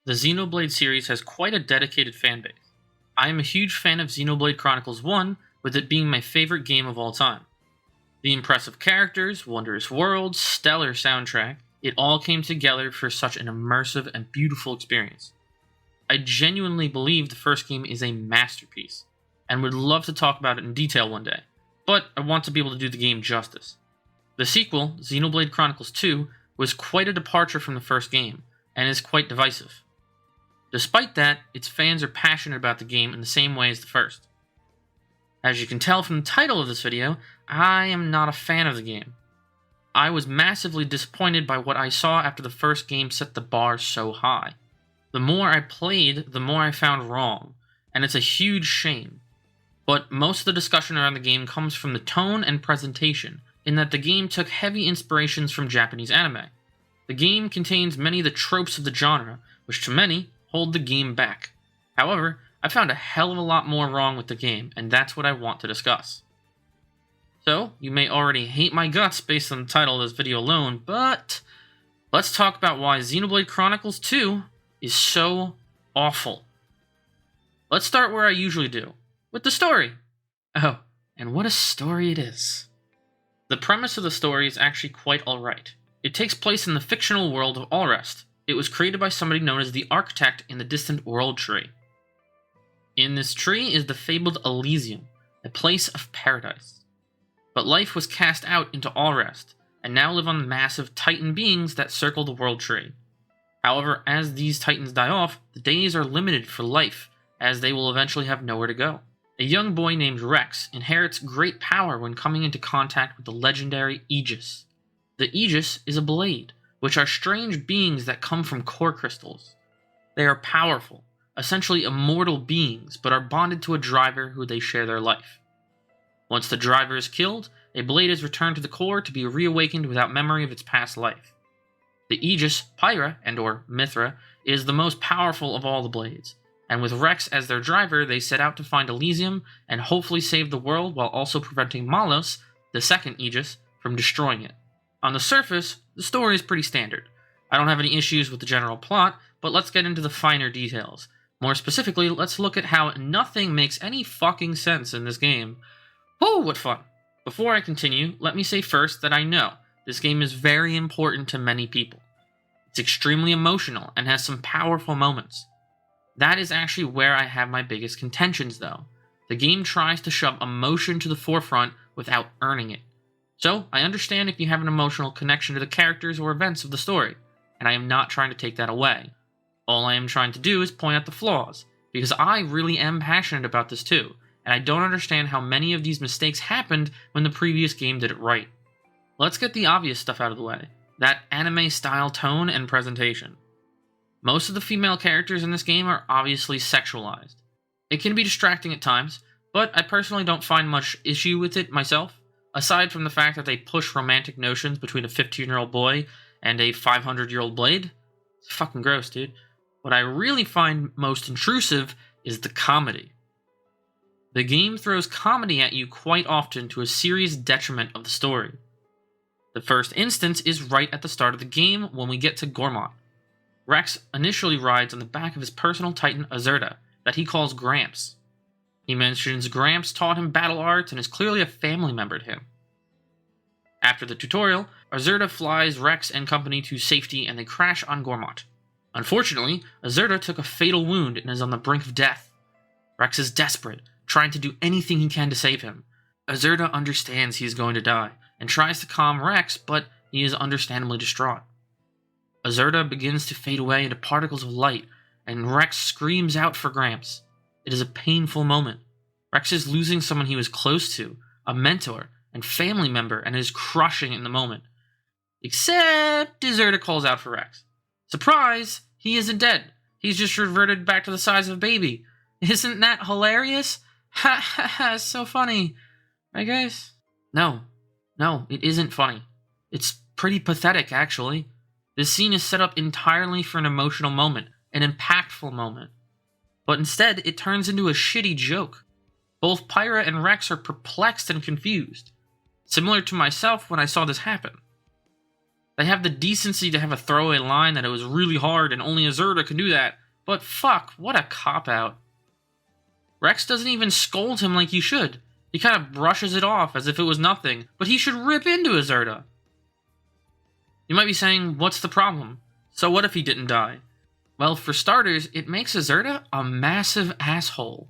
The Xenoblade series has quite a dedicated fanbase. I am a huge fan of Xenoblade Chronicles 1, with it being my favorite game of all time. The impressive characters, wondrous worlds, stellar soundtrack, it all came together for such an immersive and beautiful experience. I genuinely believe the first game is a masterpiece, and would love to talk about it in detail one day, but I want to be able to do the game justice. The sequel, Xenoblade Chronicles 2, was quite a departure from the first game, and is quite divisive. Despite that, its fans are passionate about the game in the same way as the first. As you can tell from the title of this video, I am not a fan of the game. I was massively disappointed by what I saw after the first game set the bar so high. The more I played, the more I found wrong, and it's a huge shame. But most of the discussion around the game comes from the tone and presentation, in that the game took heavy inspirations from Japanese anime. The game contains many of the tropes of the genre, which to many hold the game back. However, I found a hell of a lot more wrong with the game, and that's what I want to discuss. So, you may already hate my guts based on the title of this video alone, but let's talk about why Xenoblade Chronicles 2 is so awful. Let's start where I usually do, with the story. Oh, and what a story it is. The premise of the story is actually quite alright. It takes place in the fictional world of Allrest. It was created by somebody known as the Architect in the distant World Tree. In this tree is the fabled Elysium, a place of paradise. But life was cast out into Allrest, and now live on the massive Titan beings that circle the World Tree. However, as these Titans die off, the days are limited for life, as they will eventually have nowhere to go. A young boy named Rex inherits great power when coming into contact with the legendary Aegis. The Aegis is a blade, which are strange beings that come from core crystals. They are powerful, essentially immortal beings, but are bonded to a driver who they share their life. Once the driver is killed, a blade is returned to the core to be reawakened without memory of its past life. The Aegis, Pyra, and/or Mithra, is the most powerful of all the blades, and with Rex as their driver, they set out to find Elysium and hopefully save the world while also preventing Malos, the second Aegis, from destroying it. On the surface, the story is pretty standard. I don't have any issues with the general plot, but let's get into the finer details. More specifically, let's look at how nothing makes any fucking sense in this game. Whoa, what fun! Before I continue, let me say first that I know this game is very important to many people. It's extremely emotional and has some powerful moments. That is actually where I have my biggest contentions though. The game tries to shove emotion to the forefront without earning it. So, I understand if you have an emotional connection to the characters or events of the story, and I am not trying to take that away. All I am trying to do is point out the flaws, because I really am passionate about this too, and I don't understand how many of these mistakes happened when the previous game did it right. Let's get the obvious stuff out of the way, that anime-style tone and presentation. Most of the female characters in this game are obviously sexualized. It can be distracting at times, but I personally don't find much issue with it myself, aside from the fact that they push romantic notions between a 15-year-old boy and a 500-year-old blade. It's fucking gross, dude. What I really find most intrusive is the comedy. The game throws comedy at you quite often to a serious detriment of the story. The first instance is right at the start of the game when we get to Gormott. Rex initially rides on the back of his personal titan Azurta, that he calls Gramps. He mentions Gramps taught him battle arts and is clearly a family member to him. After the tutorial, Azurta flies Rex and company to safety and they crash on Gormott. Unfortunately, Azurta took a fatal wound and is on the brink of death. Rex is desperate, trying to do anything he can to save him. Azurta understands he is going to die, and tries to calm Rex, but he is understandably distraught. Azurta begins to fade away into particles of light, and Rex screams out for Gramps. It is a painful moment. Rex is losing someone he was close to, a mentor, and family member, and is crushing in the moment. Except Azurta calls out for Rex. Surprise! He isn't dead. He's just reverted back to the size of a baby. Isn't that hilarious? Ha ha ha, so funny. Right, guys? No, it isn't funny. It's pretty pathetic, actually. This scene is set up entirely for an emotional moment, an impactful moment. But instead, it turns into a shitty joke. Both Pyra and Rex are perplexed and confused, similar to myself when I saw this happen. They have the decency to have a throwaway line that it was really hard and only a Zerda can do that. But fuck, what a cop-out. Rex doesn't even scold him like he should. He kind of brushes it off as if it was nothing, but he should rip into a Zerda. You might be saying, what's the problem? So what if he didn't die? Well, for starters, it makes a Zerda a massive asshole.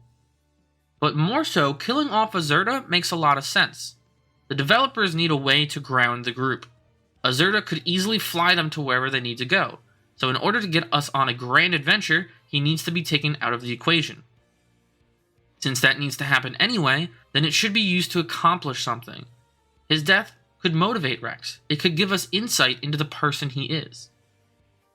But more so, killing off a Zerda makes a lot of sense. The developers need a way to ground the group. A Zerda could easily fly them to wherever they need to go, so in order to get us on a grand adventure, he needs to be taken out of the equation. Since that needs to happen anyway, then it should be used to accomplish something. His death could motivate Rex. It could give us insight into the person he is.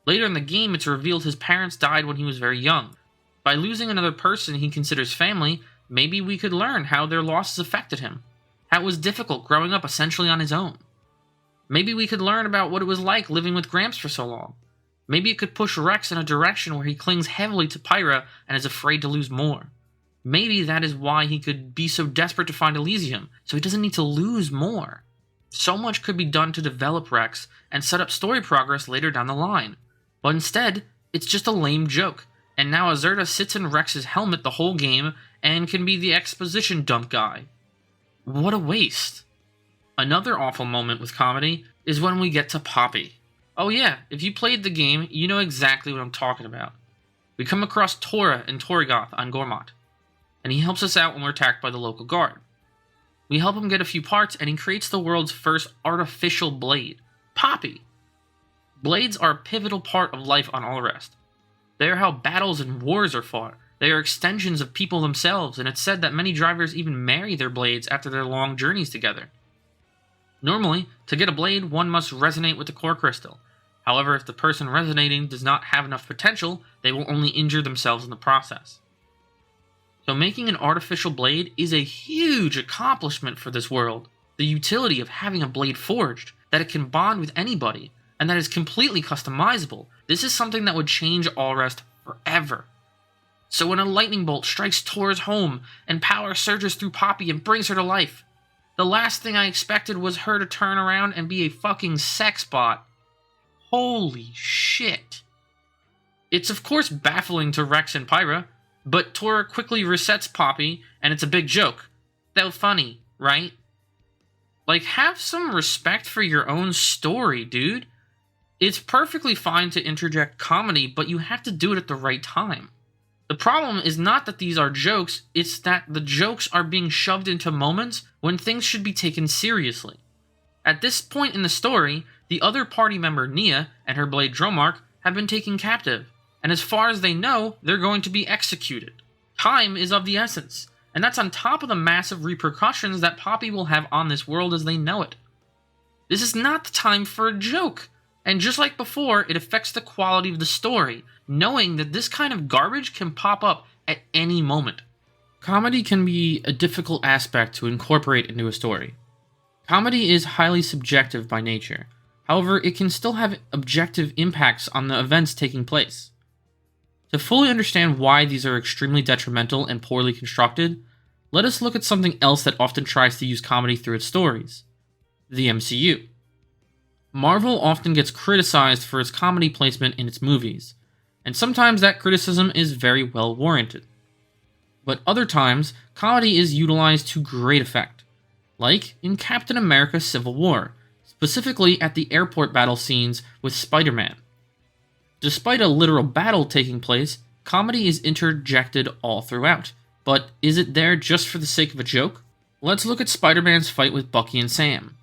Later in the game, it's revealed his parents died when he was very young. By losing another person he considers family, maybe we could learn how their losses affected him, how it was difficult growing up essentially on his own. Maybe we could learn about what it was like living with Gramps for so long. Maybe it could push Rex in a direction where he clings heavily to Pyra and is afraid to lose more. Maybe that is why he could be so desperate to find Elysium, so he doesn't need to lose more. So much could be done to develop Rex and set up story progress later down the line. But instead, it's just a lame joke, and now Azerta sits in Rex's helmet the whole game and can be the exposition dump guy. What a waste. Another awful moment with comedy is when we get to Poppy. Oh yeah, if you played the game, you know exactly what I'm talking about. We come across Tora and Torrigoth on Gormott, and he helps us out when we're attacked by the local guard. We help him get a few parts, and he creates the world's first artificial blade, Poppy. Blades are a pivotal part of life on Allrest. They are how battles and wars are fought. They are extensions of people themselves, and it's said that many drivers even marry their blades after their long journeys together. Normally, to get a blade, one must resonate with the core crystal. However, if the person resonating does not have enough potential, they will only injure themselves in the process. So making an artificial blade is a huge accomplishment for this world. The utility of having a blade forged, that it can bond with anybody, and that is completely customizable. This is something that would change Allrest forever. So when a lightning bolt strikes Tor's home, and power surges through Poppy and brings her to life, the last thing I expected was her to turn around and be a fucking sex bot. Holy shit. It's of course baffling to Rex and Pyra, but Tora quickly resets Poppy, and it's a big joke. Though funny, right? Like, have some respect for your own story, dude. It's perfectly fine to interject comedy, but you have to do it at the right time. The problem is not that these are jokes, it's that the jokes are being shoved into moments when things should be taken seriously. At this point in the story, the other party member, Nia, and her blade Dromark have been taken captive, and as far as they know, they're going to be executed. Time is of the essence, and that's on top of the massive repercussions that Poppy will have on this world as they know it. This is not the time for a joke, and just like before, it affects the quality of the story, knowing that this kind of garbage can pop up at any moment. Comedy can be a difficult aspect to incorporate into a story. Comedy is highly subjective by nature. However, it can still have objective impacts on the events taking place. To fully understand why these are extremely detrimental and poorly constructed, let us look at something else that often tries to use comedy through its stories: the MCU. Marvel often gets criticized for its comedy placement in its movies, and sometimes that criticism is very well warranted. But other times, comedy is utilized to great effect, like in Captain America: Civil War, specifically at the airport battle scenes with Spider-Man. Despite a literal battle taking place, comedy is interjected all throughout, but is it there just for the sake of a joke? Let's look at Spider-Man's fight with Bucky and Sam.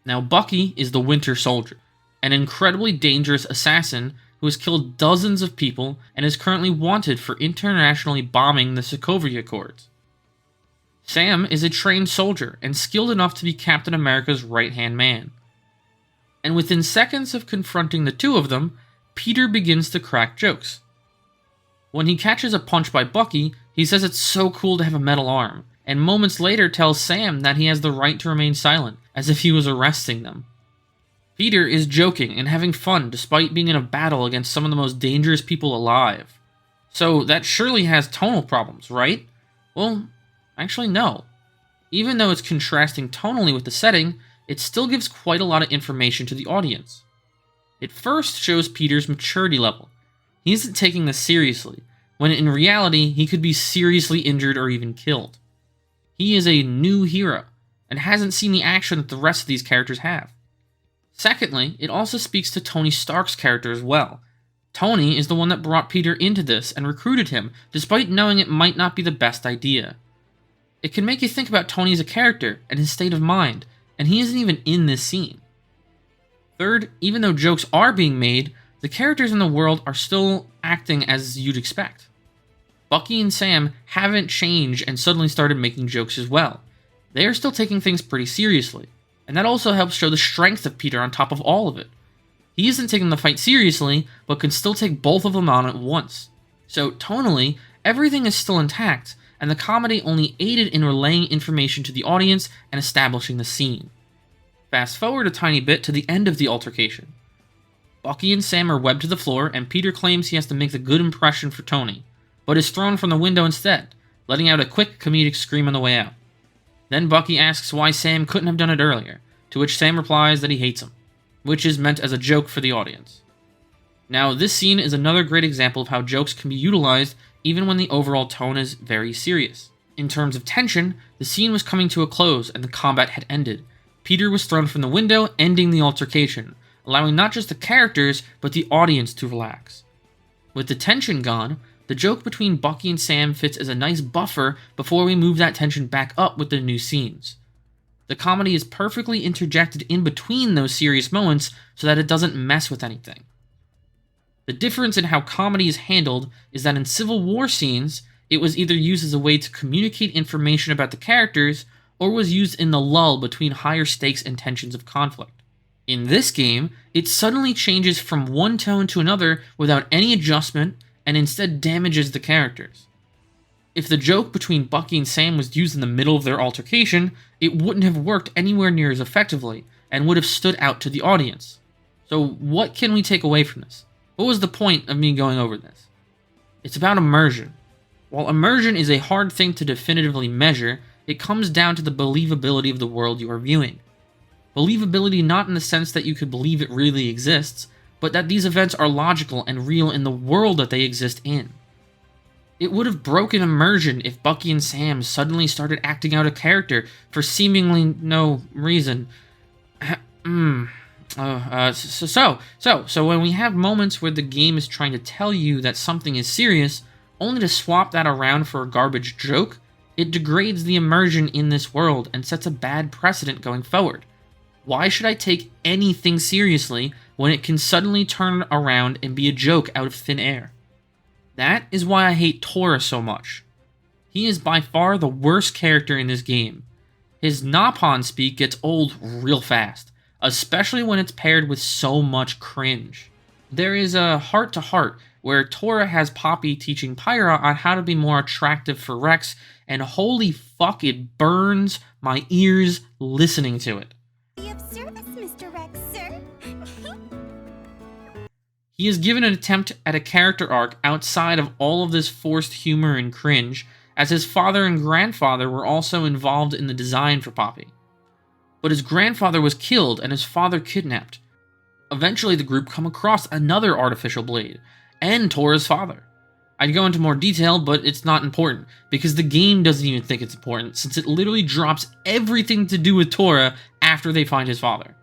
Now, Bucky is the Winter Soldier, an incredibly dangerous assassin who has killed dozens of people and is currently wanted for internationally bombing the Sokovia Accords. Sam is a trained soldier and skilled enough to be Captain America's right-hand man. And within seconds of confronting the two of them, Peter begins to crack jokes. When he catches a punch by Bucky, he says it's so cool to have a metal arm, and moments later tells Sam that he has the right to remain silent, as if he was arresting them. Peter is joking and having fun despite being in a battle against some of the most dangerous people alive. So that surely has tonal problems, right? Well, actually no. Even though it's contrasting tonally with the setting, it still gives quite a lot of information to the audience. It first shows Peter's maturity level. He isn't taking this seriously, when in reality he could be seriously injured or even killed. He is a new hero, and hasn't seen the action that the rest of these characters have. Secondly, it also speaks to Tony Stark's character as well. Tony is the one that brought Peter into this and recruited him, despite knowing it might not be the best idea. It can make you think about Tony as a character and his state of mind, and he isn't even in this scene. Third, even though jokes are being made, the characters in the world are still acting as you'd expect. Bucky and Sam haven't changed and suddenly started making jokes as well. They are still taking things pretty seriously, and that also helps show the strength of Peter on top of all of it. He isn't taking the fight seriously, but can still take both of them on at once. So tonally, everything is still intact, and the comedy only aided in relaying information to the audience and establishing the scene. Fast forward a tiny bit to the end of the altercation. Bucky and Sam are webbed to the floor, and Peter claims he has to make the good impression for Tony, but is thrown from the window instead, letting out a quick comedic scream on the way out. Then Bucky asks why Sam couldn't have done it earlier, to which Sam replies that he hates him, which is meant as a joke for the audience. Now, this scene is another great example of how jokes can be utilized even when the overall tone is very serious. In terms of tension, the scene was coming to a close and the combat had ended. Peter was thrown from the window, ending the altercation, allowing not just the characters, but the audience to relax. With the tension gone, the joke between Bucky and Sam fits as a nice buffer before we move that tension back up with the new scenes. The comedy is perfectly interjected in between those serious moments so that it doesn't mess with anything. The difference in how comedy is handled is that in Civil War scenes, it was either used as a way to communicate information about the characters, or was used in the lull between higher stakes and tensions of conflict. In this game, it suddenly changes from one tone to another without any adjustment, and instead damages the characters. If the joke between Bucky and Sam was used in the middle of their altercation, it wouldn't have worked anywhere near as effectively, and would have stood out to the audience. So what can we take away from this? What was the point of me going over this? It's about immersion. While immersion is a hard thing to definitively measure, it comes down to the believability of the world you are viewing. Believability not in the sense that you could believe it really exists, but that these events are logical and real in the world that they exist in. It would have broken immersion if Bucky and Sam suddenly started acting out a character for seemingly no reason. So when we have moments where the game is trying to tell you that something is serious, only to swap that around for a garbage joke, it degrades the immersion in this world and sets a bad precedent going forward. Why should I take anything seriously when it can suddenly turn around and be a joke out of thin air? That is why I hate Tora so much. He is by far the worst character in this game. His Napon speak gets old real fast, especially when it's paired with so much cringe. There is a heart-to-heart where Tora has Poppy teaching Pyra on how to be more attractive for Rex, and holy fuck, it burns my ears listening to it. Be of service, Mr. Rex, sir. He is given an attempt at a character arc outside of all of this forced humor and cringe, as his father and grandfather were also involved in the design for Poppy. But his grandfather was killed and his father kidnapped. Eventually the group come across another artificial blade, and Tora's father. I'd go into more detail, but it's not important, because the game doesn't even think it's important, since it literally drops everything to do with Tora after they find his father.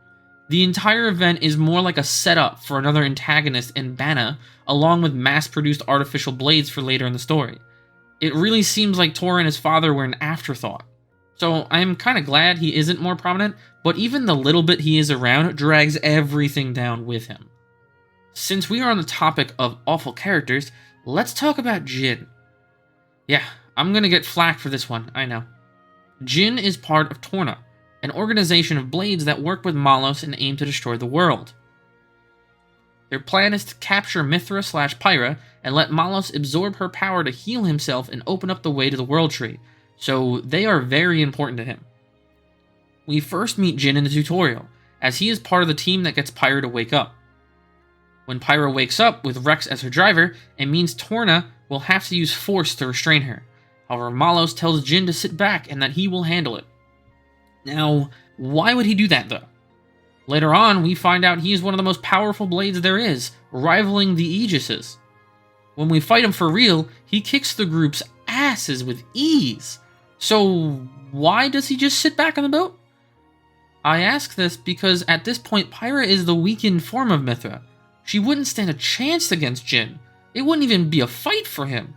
The entire event is more like a setup for another antagonist in Banna, along with mass-produced artificial blades for later in the story. It really seems like Tora and his father were an afterthought. So I'm kind of glad he isn't more prominent, but even the little bit he is around drags everything down with him. Since we are on the topic of awful characters, let's talk about Jin. Yeah, I'm gonna get flack for this one, I know. Jin is part of Torna, an organization of blades that work with Malos and aim to destroy the world. Their plan is to capture Mithra/Pyra and let Malos absorb her power to heal himself and open up the way to the World Tree, so they are very important to him. We first meet Jin in the tutorial, as he is part of the team that gets Pyra to wake up. When Pyra wakes up with Rex as her driver, it means Torna will have to use force to restrain her. However, Malos tells Jin to sit back and that he will handle it. Now, why would he do that though? Later on, we find out he is one of the most powerful blades there is, rivaling the Aegis's. When we fight him for real, he kicks the group's asses with ease. So why does he just sit back on the boat? I ask this because at this point Pyra is the weakened form of Mithra. She wouldn't stand a chance against Jin. It wouldn't even be a fight for him.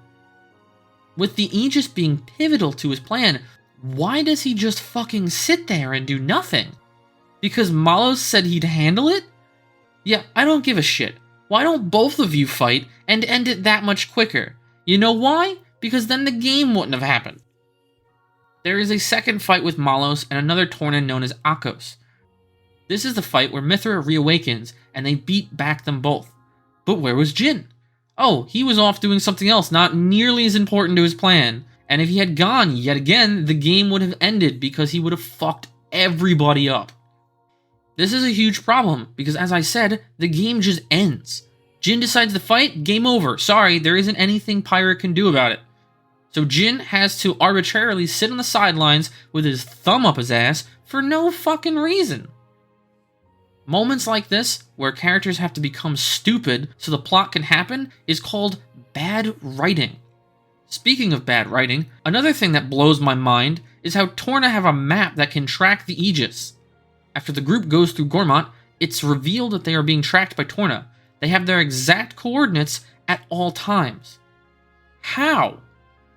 With the Aegis being pivotal to his plan, why does he just fucking sit there and do nothing? Because Malos said he'd handle it? Yeah, I don't give a shit. Why don't both of you fight and end it that much quicker? You know why? Because then the game wouldn't have happened. There is a second fight with Malos and another Torna known as Akos. This is the fight where Mithra reawakens and they beat back them both. But where was Jin? Oh, he was off doing something else not nearly as important to his plan. And if he had gone yet again, the game would have ended because he would have fucked everybody up. This is a huge problem because, as I said, the game just ends. Jin decides to fight, game over. Sorry, there isn't anything Pyra can do about it. So Jin has to arbitrarily sit on the sidelines with his thumb up his ass for no fucking reason. Moments like this, where characters have to become stupid so the plot can happen, is called bad writing. Speaking of bad writing, another thing that blows my mind is how Torna have a map that can track the Aegis. After the group goes through Gormott, it's revealed that they are being tracked by Torna. They have their exact coordinates at all times. How?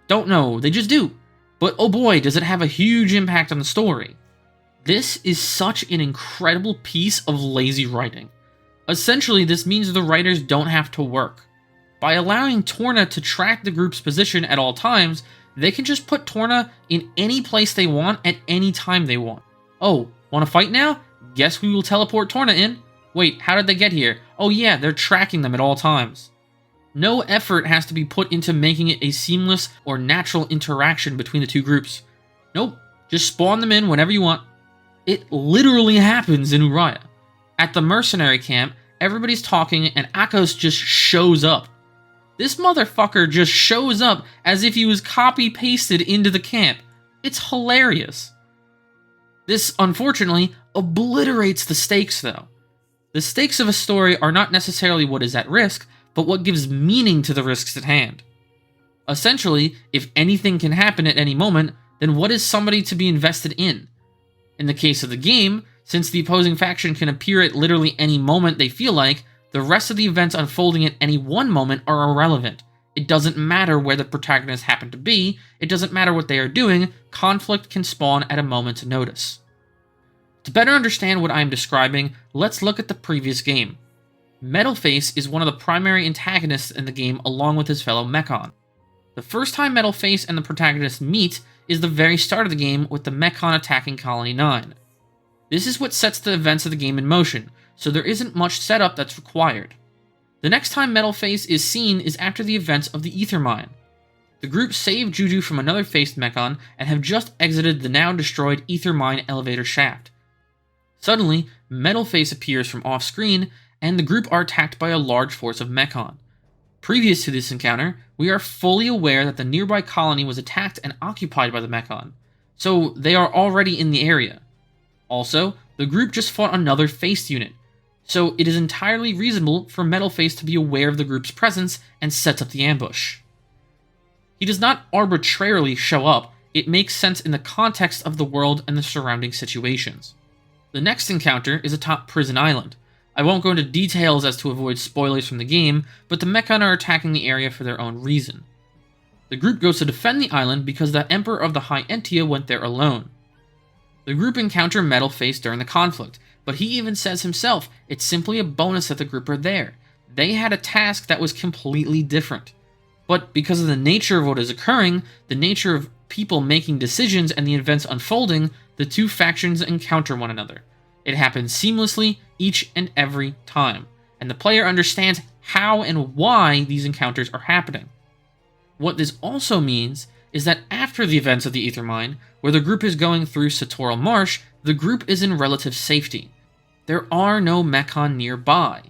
Don't know, they just do. But oh boy, does it have a huge impact on the story. This is such an incredible piece of lazy writing. Essentially, this means the writers don't have to work. By allowing Torna to track the group's position at all times, they can just put Torna in any place they want at any time they want. Oh, want to fight now? Guess we will teleport Torna in. Wait, how did they get here? Oh yeah, they're tracking them at all times. No effort has to be put into making it a seamless or natural interaction between the two groups. Nope, just spawn them in whenever you want. It literally happens in Uriah. At the mercenary camp, everybody's talking and Akos just shows up. This motherfucker just shows up as if he was copy-pasted into the camp. It's hilarious. This, unfortunately, obliterates the stakes, though. The stakes of a story are not necessarily what is at risk, but what gives meaning to the risks at hand. Essentially, if anything can happen at any moment, then what is somebody to be invested in? In the case of the game, since the opposing faction can appear at literally any moment they feel like, the rest of the events unfolding at any one moment are irrelevant. It doesn't matter where the protagonists happen to be, it doesn't matter what they are doing, conflict can spawn at a moment's notice. To better understand what I am describing, let's look at the previous game. Metalface is one of the primary antagonists in the game along with his fellow Mechon. The first time Metalface and the protagonist meet is the very start of the game with the Mechon attacking Colony 9. This is what sets the events of the game in motion, so there isn't much setup that's required. The next time Metalface is seen is after the events of the Ether Mine. The group saved Juju from another faced Mechon and have just exited the now destroyed Ether Mine elevator shaft. Suddenly, Metalface appears from off-screen, and the group are attacked by a large force of Mechon. Previous to this encounter, we are fully aware that the nearby colony was attacked and occupied by the Mechon, so they are already in the area. Also, the group just fought another faced unit, so it is entirely reasonable for Metalface to be aware of the group's presence and sets up the ambush. He does not arbitrarily show up, it makes sense in the context of the world and the surrounding situations. The next encounter is atop Prison Island. I won't go into details as to avoid spoilers from the game, but the Mechon are attacking the area for their own reason. The group goes to defend the island because the Emperor of the High Entia went there alone. The group encounter Metalface during the conflict, but he even says himself it's simply a bonus that the group are there. They had a task that was completely different. But because of the nature of what is occurring, the nature of people making decisions and the events unfolding, the two factions encounter one another. It happens seamlessly each and every time, and the player understands how and why these encounters are happening. What this also means is that after the events of the Ether Mine, where the group is going through Satoral Marsh, the group is in relative safety. There are no Mechon nearby.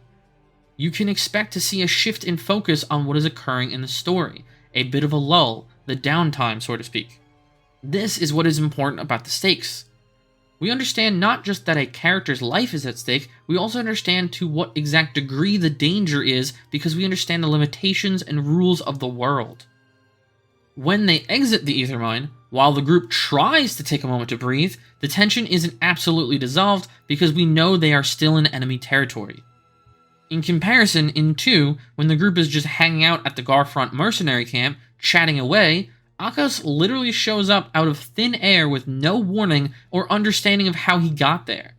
You can expect to see a shift in focus on what is occurring in the story, a bit of a lull, the downtime, so to speak. This is what is important about the stakes. We understand not just that a character's life is at stake, we also understand to what exact degree the danger is because we understand the limitations and rules of the world. When they exit the ether mine, while the group tries to take a moment to breathe, the tension isn't absolutely dissolved because we know they are still in enemy territory. In comparison, in 2, when the group is just hanging out at the Garfront mercenary camp, chatting away, Akos literally shows up out of thin air with no warning or understanding of how he got there.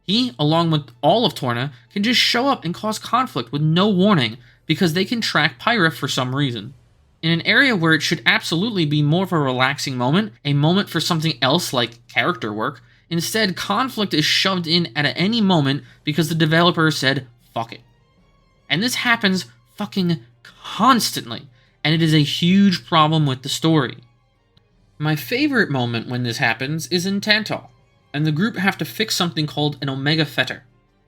He, along with all of Torna, can just show up and cause conflict with no warning because they can track Pyra for some reason. In an area where it should absolutely be more of a relaxing moment, a moment for something else like character work, instead conflict is shoved in at any moment because the developer said, fuck it. And this happens fucking constantly, and it is a huge problem with the story. My favorite moment when this happens is in Tantal, and the group have to fix something called an Omega Fetter.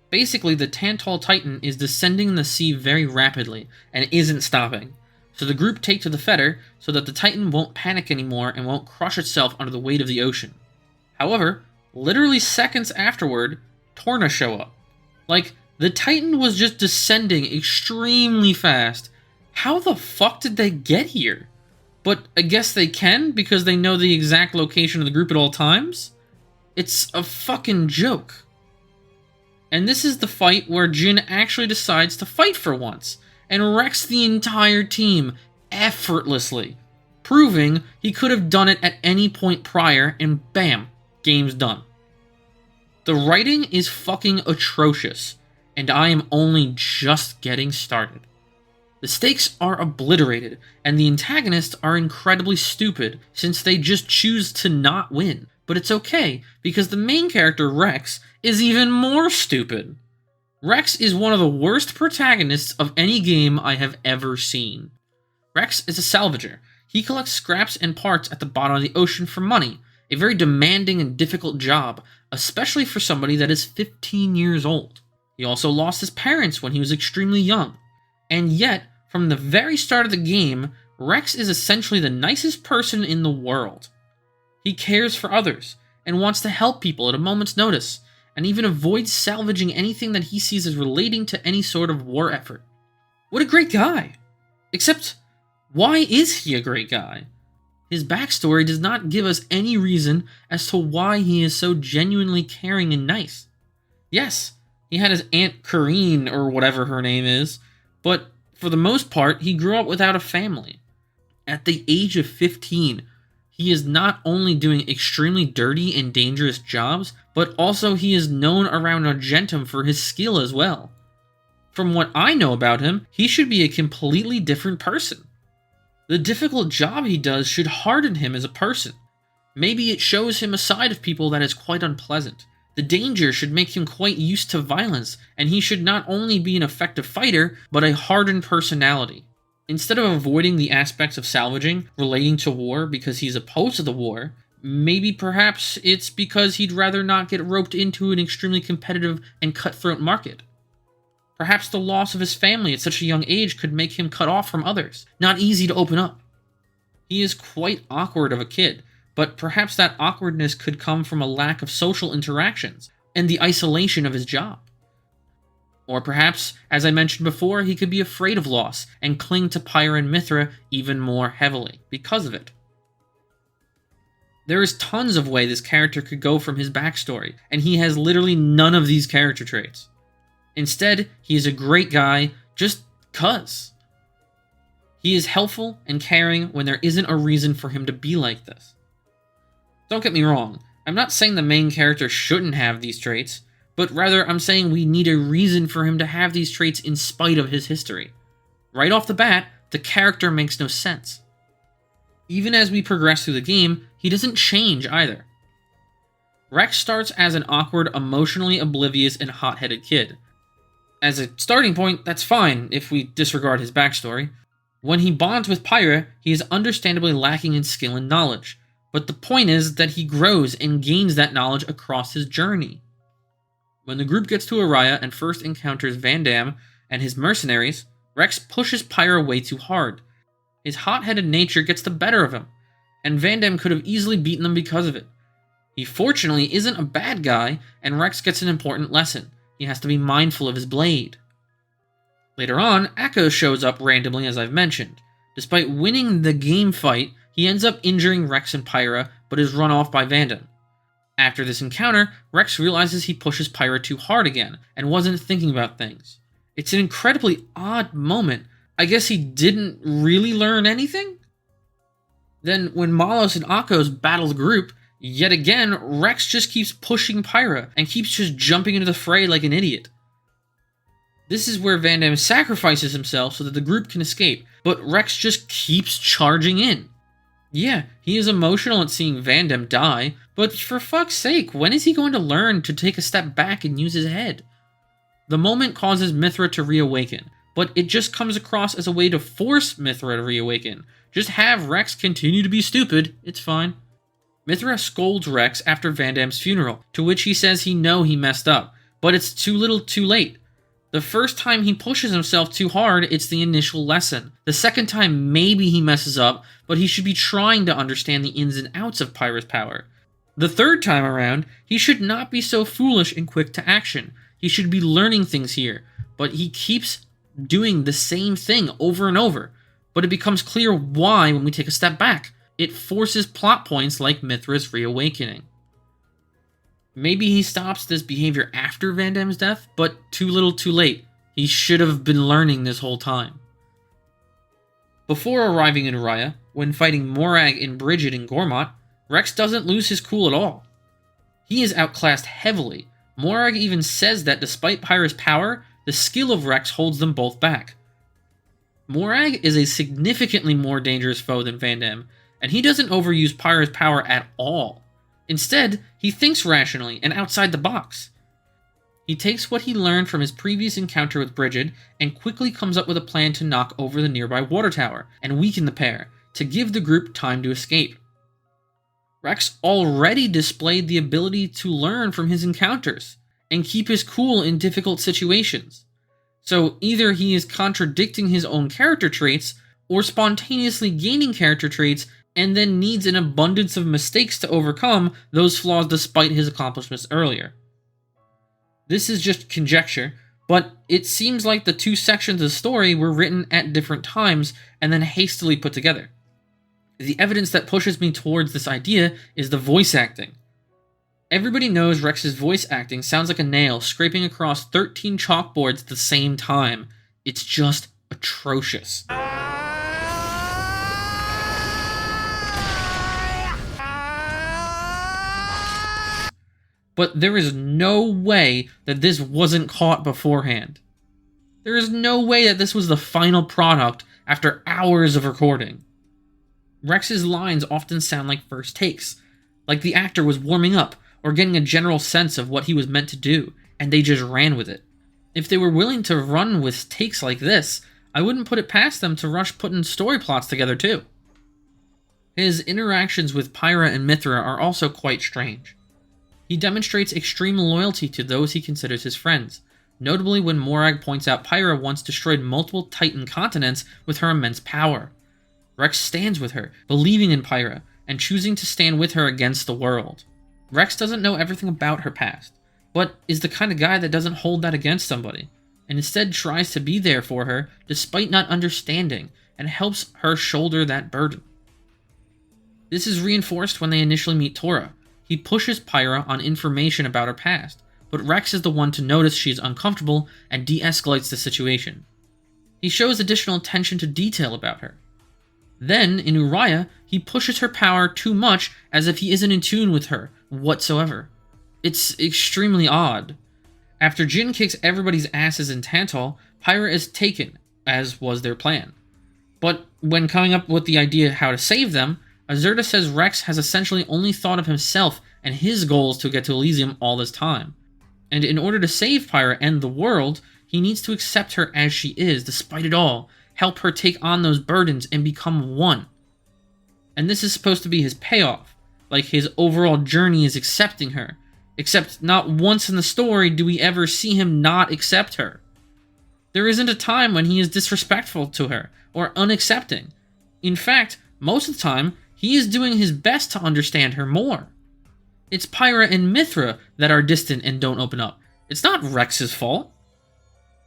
Basically, the Tantal Titan is descending the sea very rapidly, and isn't stopping. So the group take to the fetter so that the Titan won't panic anymore and won't crush itself under the weight of the ocean. However, literally seconds afterward, Torna show up. Like, the Titan was just descending extremely fast. How the fuck did they get here? But I guess they can because they know the exact location of the group at all times? It's a fucking joke. And this is the fight where Jin actually decides to fight for once, and wrecks the entire team effortlessly, proving he could have done it at any point prior, and bam, game's done. The writing is fucking atrocious, and I am only just getting started. The stakes are obliterated, and the antagonists are incredibly stupid, since they just choose to not win. But it's okay, because the main character, Rex, is even more stupid. Rex is one of the worst protagonists of any game I have ever seen. Rex is a salvager. He collects scraps and parts at the bottom of the ocean for money, a very demanding and difficult job, especially for somebody that is 15 years old. He also lost his parents when he was extremely young. And yet, from the very start of the game, Rex is essentially the nicest person in the world. He cares for others, and wants to help people at a moment's notice, and even avoids salvaging anything that he sees as relating to any sort of war effort. What a great guy! Except, why is he a great guy? His backstory does not give us any reason as to why he is so genuinely caring and nice. Yes, he had his Aunt Corrine, or whatever her name is, but for the most part, he grew up without a family. At the age of 15, he is not only doing extremely dirty and dangerous jobs, but also he is known around Argentum for his skill as well. From what I know about him, he should be a completely different person. The difficult job he does should harden him as a person. Maybe it shows him a side of people that is quite unpleasant. The danger should make him quite used to violence, and he should not only be an effective fighter, but a hardened personality. Instead of avoiding the aspects of salvaging relating to war because he's opposed to the war, maybe perhaps it's because he'd rather not get roped into an extremely competitive and cutthroat market. Perhaps the loss of his family at such a young age could make him cut off from others, not easy to open up. He is quite awkward of a kid, but perhaps that awkwardness could come from a lack of social interactions and the isolation of his job. Or perhaps, as I mentioned before, he could be afraid of loss and cling to Pyra and Mithra even more heavily because of it. There is tons of way this character could go from his backstory, and he has literally none of these character traits. Instead, he is a great guy just 'cause. He is helpful and caring when there isn't a reason for him to be like this. Don't get me wrong, I'm not saying the main character shouldn't have these traits, but rather I'm saying we need a reason for him to have these traits in spite of his history. Right off the bat, the character makes no sense. Even as we progress through the game, he doesn't change either. Rex starts as an awkward, emotionally oblivious, and hot-headed kid. As a starting point, that's fine if we disregard his backstory. When he bonds with Pyra, he is understandably lacking in skill and knowledge, but the point is that he grows and gains that knowledge across his journey. When the group gets to Araya and first encounters Van Damme and his mercenaries, Rex pushes Pyra way too hard. His hot-headed nature gets the better of him, and Van Damme could have easily beaten them because of it. He fortunately isn't a bad guy, and Rex gets an important lesson. He has to be mindful of his blade. Later on, Echo shows up randomly, as I've mentioned. Despite winning the game fight, he ends up injuring Rex and Pyra, but is run off by Vandam. After this encounter, Rex realizes he pushes Pyra too hard again, and wasn't thinking about things. It's an incredibly odd moment. I guess he didn't really learn anything? Then, when Malos and Akos battle the group, yet again, Rex just keeps pushing Pyra, and keeps just jumping into the fray like an idiot. This is where Vandam sacrifices himself so that the group can escape, but Rex just keeps charging in. Yeah, he is emotional at seeing Vandam die, but for fuck's sake, when is he going to learn to take a step back and use his head? The moment causes Mithra to reawaken, but it just comes across as a way to force Mithra to reawaken. Just have Rex continue to be stupid, it's fine. Mithra scolds Rex after Vandam's funeral, to which he says he messed up, but it's too little too late. The first time he pushes himself too hard, it's the initial lesson. The second time, maybe he messes up, but he should be trying to understand the ins and outs of Pyra's power. The third time around, he should not be so foolish and quick to action. He should be learning things here, but he keeps doing the same thing over and over. But it becomes clear why when we take a step back. It forces plot points like Mithra's reawakening. Maybe he stops this behavior after Vandam's death, but too little too late. He should have been learning this whole time. Before arriving in Raya, when fighting Morag and Bridget in Gormott, Rex doesn't lose his cool at all. He is outclassed heavily. Morag even says that despite Pyra's power, the skill of Rex holds them both back. Morag is a significantly more dangerous foe than Vandam, and he doesn't overuse Pyra's power at all. Instead, he thinks rationally and outside the box. He takes what he learned from his previous encounter with Bridget and quickly comes up with a plan to knock over the nearby water tower and weaken the pair, to give the group time to escape. Rex already displayed the ability to learn from his encounters and keep his cool in difficult situations. So either he is contradicting his own character traits, or spontaneously gaining character traits and then needs an abundance of mistakes to overcome those flaws despite his accomplishments earlier. This is just conjecture, but it seems like the two sections of the story were written at different times and then hastily put together. The evidence that pushes me towards this idea is the voice acting. Everybody knows Rex's voice acting sounds like a nail scraping across 13 chalkboards at the same time. It's just atrocious. But there is no way that this wasn't caught beforehand. There is no way that this was the final product after hours of recording. Rex's lines often sound like first takes, like the actor was warming up or getting a general sense of what he was meant to do, and they just ran with it. If they were willing to run with takes like this, I wouldn't put it past them to rush putting story plots together too. His interactions with Pyra and Mithra are also quite strange. He demonstrates extreme loyalty to those he considers his friends, notably when Morag points out Pyra once destroyed multiple Titan continents with her immense power. Rex stands with her, believing in Pyra, and choosing to stand with her against the world. Rex doesn't know everything about her past, but is the kind of guy that doesn't hold that against somebody, and instead tries to be there for her despite not understanding, and helps her shoulder that burden. This is reinforced when they initially meet Tora. He pushes Pyra on information about her past, but Rex is the one to notice she is uncomfortable and de-escalates the situation. He shows additional attention to detail about her. Then, in Uraya, he pushes her power too much as if he isn't in tune with her whatsoever. It's extremely odd. After Jin kicks everybody's asses in Tantal, Pyra is taken, as was their plan. But when coming up with the idea how to save them, Azurta says Rex has essentially only thought of himself and his goals to get to Elysium all this time. And in order to save Pyra and the world, he needs to accept her as she is, despite it all, help her take on those burdens and become one. And this is supposed to be his payoff, like his overall journey is accepting her, except not once in the story do we ever see him not accept her. There isn't a time when he is disrespectful to her, or unaccepting. In fact, most of the time, he is doing his best to understand her more. It's Pyra and Mythra that are distant and don't open up. It's not Rex's fault.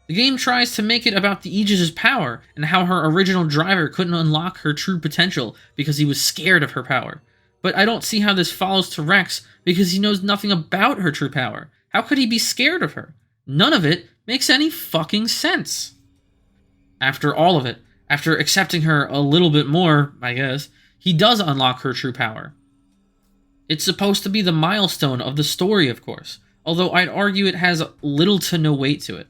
The game tries to make it about the Aegis' power and how her original driver couldn't unlock her true potential because he was scared of her power. But I don't see how this follows to Rex because he knows nothing about her true power. How could he be scared of her? None of it makes any fucking sense. After all of it, after accepting her a little bit more, I guess, he does unlock her true power. It's supposed to be the milestone of the story, of course, although I'd argue it has little to no weight to it.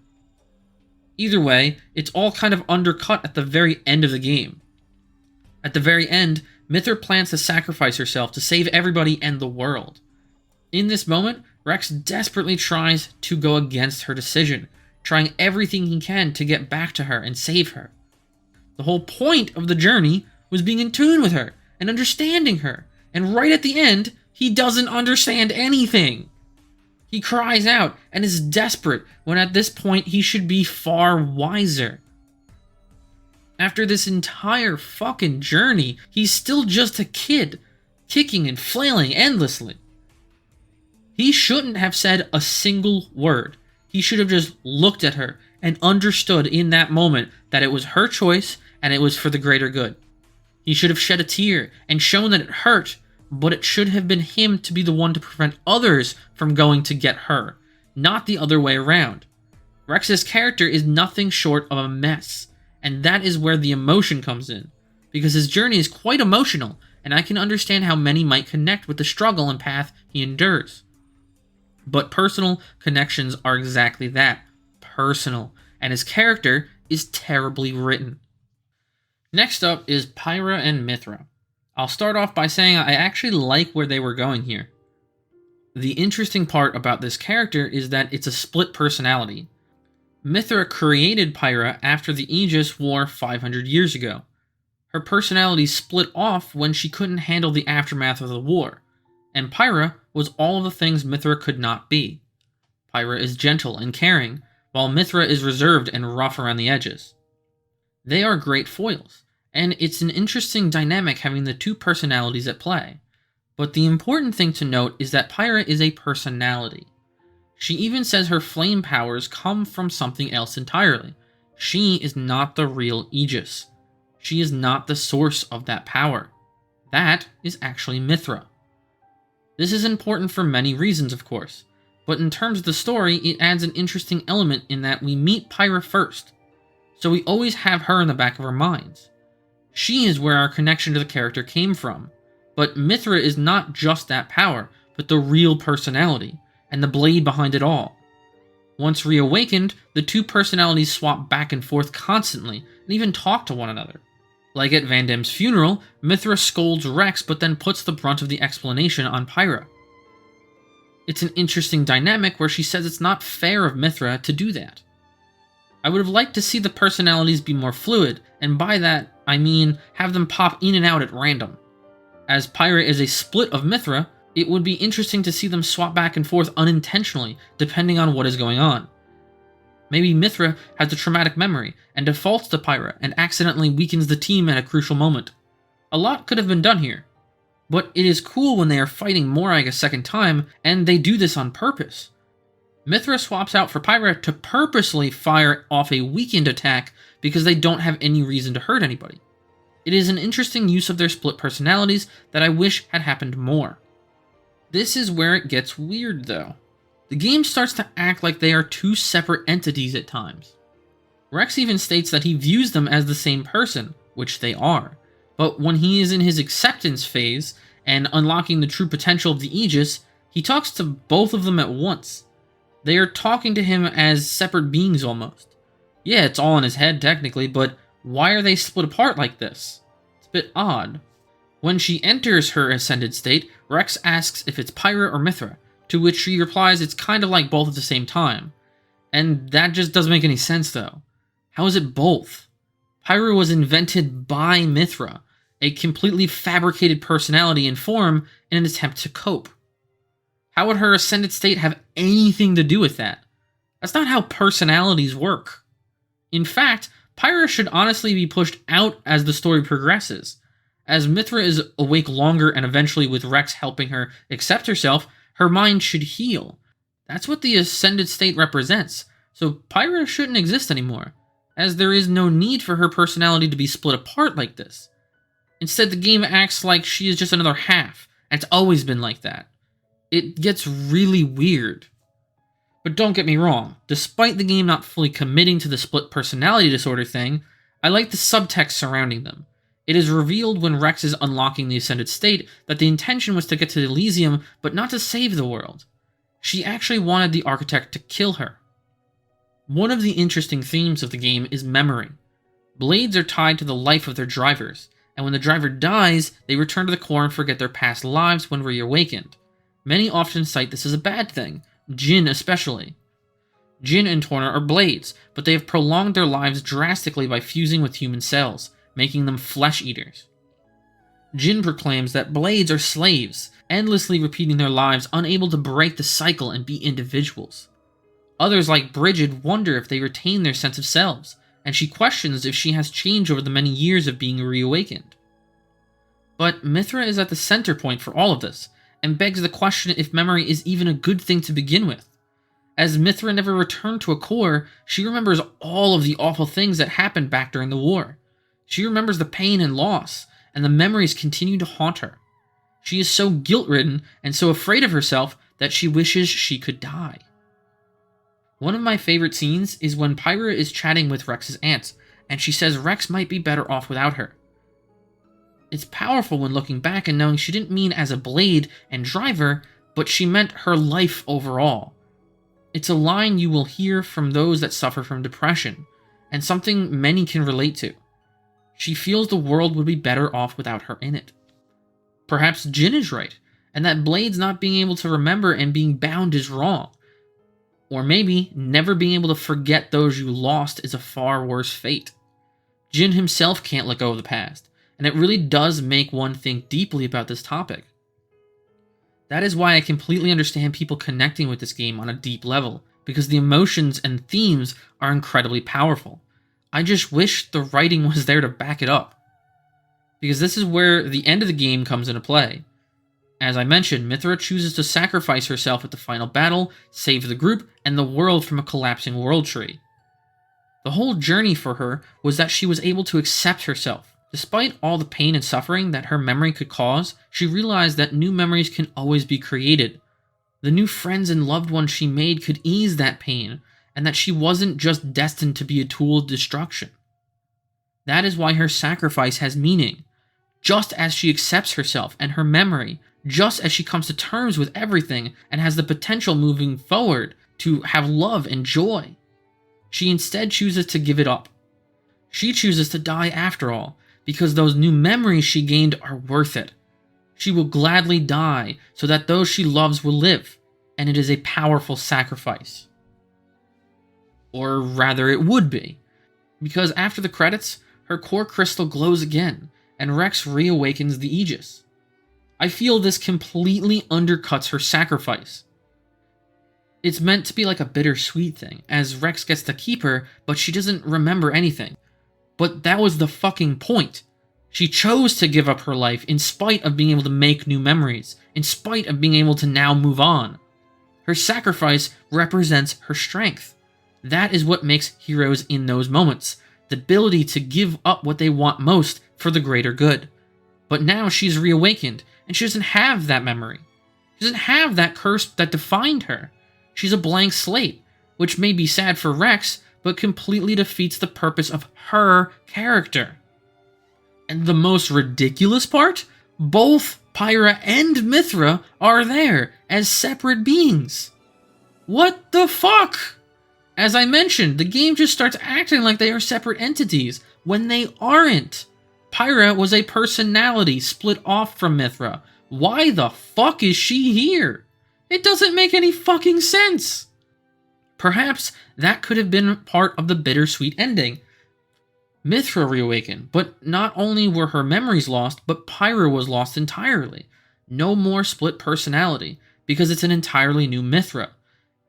Either way, it's all kind of undercut at the very end of the game. At the very end, Mythra plans to sacrifice herself to save everybody and the world. In this moment, Rex desperately tries to go against her decision, trying everything he can to get back to her and save her. The whole point of the journey was being in tune with her and understanding her, and right at the end, he doesn't understand anything. He cries out and is desperate when at this point he should be far wiser. After this entire fucking journey, he's still just a kid, kicking and flailing endlessly. He shouldn't have said a single word. He should have just looked at her and understood in that moment that it was her choice and it was for the greater good. He should have shed a tear and shown that it hurt, but it should have been him to be the one to prevent others from going to get her, not the other way around. Rex's character is nothing short of a mess, and that is where the emotion comes in, because his journey is quite emotional, and I can understand how many might connect with the struggle and path he endures. But personal connections are exactly that, personal, and his character is terribly written. Next up is Pyra and Mythra. I'll start off by saying I actually like where they were going here. The interesting part about this character is that it's a split personality. Mythra created Pyra after the Aegis War 500 years ago. Her personality split off when she couldn't handle the aftermath of the war, and Pyra was all of the things Mythra could not be. Pyra is gentle and caring, while Mythra is reserved and rough around the edges. They are great foils, and it's an interesting dynamic having the two personalities at play. But the important thing to note is that Pyra is a personality. She even says her flame powers come from something else entirely. She is not the real Aegis. She is not the source of that power. That is actually Mythra. This is important for many reasons, of course, but in terms of the story, it adds an interesting element in that we meet Pyra first, so we always have her in the back of our minds. She is where our connection to the character came from, but Mythra is not just that power, but the real personality, and the blade behind it all. Once reawakened, the two personalities swap back and forth constantly, and even talk to one another. Like at Van Damme's funeral, Mythra scolds Rex but then puts the brunt of the explanation on Pyra. It's an interesting dynamic where she says it's not fair of Mythra to do that. I would have liked to see the personalities be more fluid, and by that, I mean have them pop in and out at random. As Pyra is a split of Mythra, it would be interesting to see them swap back and forth unintentionally, depending on what is going on. Maybe Mythra has a traumatic memory and defaults to Pyra and accidentally weakens the team at a crucial moment. A lot could have been done here, but it is cool when they are fighting Morag a second time, and they do this on purpose. Mythra swaps out for Pyra to purposely fire off a weakened attack because they don't have any reason to hurt anybody. It is an interesting use of their split personalities that I wish had happened more. This is where it gets weird though. The game starts to act like they are two separate entities at times. Rex even states that he views them as the same person, which they are, but when he is in his acceptance phase and unlocking the true potential of the Aegis, he talks to both of them at once. They are talking to him as separate beings almost. Yeah, it's all in his head technically, but why are they split apart like this? It's a bit odd. When she enters her ascended state, Rex asks if it's Pyra or Mythra, to which she replies it's kind of like both at the same time. And that just doesn't make any sense though. How is it both? Pyra was invented by Mythra, a completely fabricated personality and form in an attempt to cope. How would her ascended state have anything to do with that? That's not how personalities work. In fact, Pyra should honestly be pushed out as the story progresses. As Mythra is awake longer and eventually with Rex helping her accept herself, Her mind should heal. That's what the ascended state represents. So Pyra shouldn't exist anymore, as there is no need for her personality to be split apart like this. Instead, the game acts like she is just another half, and it's always been like that. It gets really weird. But don't get me wrong, despite the game not fully committing to the split personality disorder thing, I like the subtext surrounding them. It is revealed when Rex is unlocking the Ascended State that the intention was to get to Elysium, but not to save the world. She actually wanted the Architect to kill her. One of the interesting themes of the game is memory. Blades are tied to the life of their drivers, and when the driver dies, they return to the core and forget their past lives when reawakened. Many often cite this as a bad thing, Jin especially. Jin and Torna are blades, but they have prolonged their lives drastically by fusing with human cells, making them flesh eaters. Jin proclaims that blades are slaves, endlessly repeating their lives, unable to break the cycle and be individuals. Others, like Brigid, wonder if they retain their sense of selves, and she questions if she has changed over the many years of being reawakened. But Mithra is at the center point for all of this, and begs the question if memory is even a good thing to begin with. As Mithra never returned to a core, she remembers all of the awful things that happened back during the war. She remembers the pain and loss, and the memories continue to haunt her. She is so guilt-ridden and so afraid of herself that she wishes she could die. One of my favorite scenes is when Pyra is chatting with Rex's aunt, and she says Rex might be better off without her. It's powerful when looking back and knowing she didn't mean as a blade and driver, but she meant her life overall. It's a line you will hear from those that suffer from depression, and something many can relate to. She feels the world would be better off without her in it. Perhaps Jin is right, and that Blades not being able to remember and being bound is wrong. Or maybe never being able to forget those you lost is a far worse fate. Jin himself can't let go of the past, and it really does make one think deeply about this topic. That is why I completely understand people connecting with this game on a deep level, because the emotions and themes are incredibly powerful. I just wish the writing was there to back it up. Because this is where the end of the game comes into play. As I mentioned, Mithra chooses to sacrifice herself at the final battle, save the group and the world from a collapsing world tree. The whole journey for her was that she was able to accept herself. Despite all the pain and suffering that her memory could cause, she realized that new memories can always be created. The new friends and loved ones she made could ease that pain, and that she wasn't just destined to be a tool of destruction. That is why her sacrifice has meaning. Just as she accepts herself and her memory, just as she comes to terms with everything and has the potential moving forward to have love and joy, she instead chooses to give it up. She chooses to die after all, because those new memories she gained are worth it. She will gladly die so that those she loves will live, and it is a powerful sacrifice. Or rather, it would be, because after the credits, her core crystal glows again, and Rex reawakens the Aegis. I feel this completely undercuts her sacrifice. It's meant to be like a bittersweet thing, as Rex gets to keep her, but she doesn't remember anything. But that was the fucking point. She chose to give up her life in spite of being able to make new memories, in spite of being able to now move on. Her sacrifice represents her strength. That is what makes heroes in those moments, the ability to give up what they want most for the greater good. But now she's reawakened, and she doesn't have that memory. She doesn't have that curse that defined her. She's a blank slate, which may be sad for Rex, but completely defeats the purpose of her character. And the most ridiculous part? Both Pyra and Mithra are there as separate beings. What the fuck? As I mentioned, the game just starts acting like they are separate entities, when they aren't. Pyra was a personality split off from Mithra. Why the fuck is she here? It doesn't make any fucking sense. Perhaps that could have been part of the bittersweet ending. Mithra reawakened, but not only were her memories lost, but Pyra was lost entirely. No more split personality, because it's an entirely new Mithra.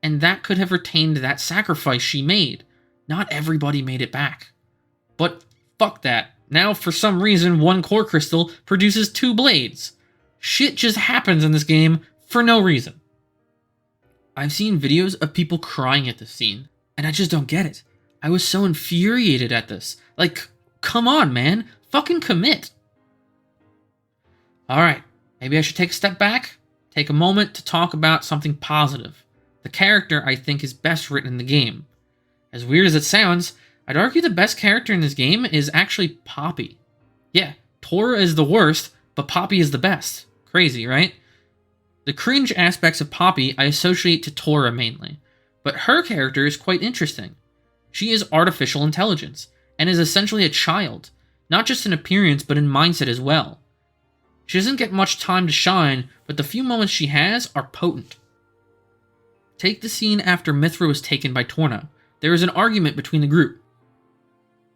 And that could have retained that sacrifice she made. Not everybody made it back. But fuck that. Now, for some reason, one core crystal produces two blades. Shit just happens in this game for no reason. I've seen videos of people crying at this scene, and I just don't get it. I was so infuriated at this. Like, come on, man. Fucking commit. Alright, maybe I should take a step back, take a moment to talk about something positive. The character I think is best written in the game. As weird as it sounds, I'd argue the best character in this game is actually Poppy. Yeah, Tora is the worst, but Poppy is the best. Crazy, right? The cringe aspects of Poppy I associate to Tora mainly, but her character is quite interesting. She is artificial intelligence, and is essentially a child, not just in appearance but in mindset as well. She doesn't get much time to shine, but the few moments she has are potent. Take the scene after Mithra was taken by Torna. There is an argument between the group.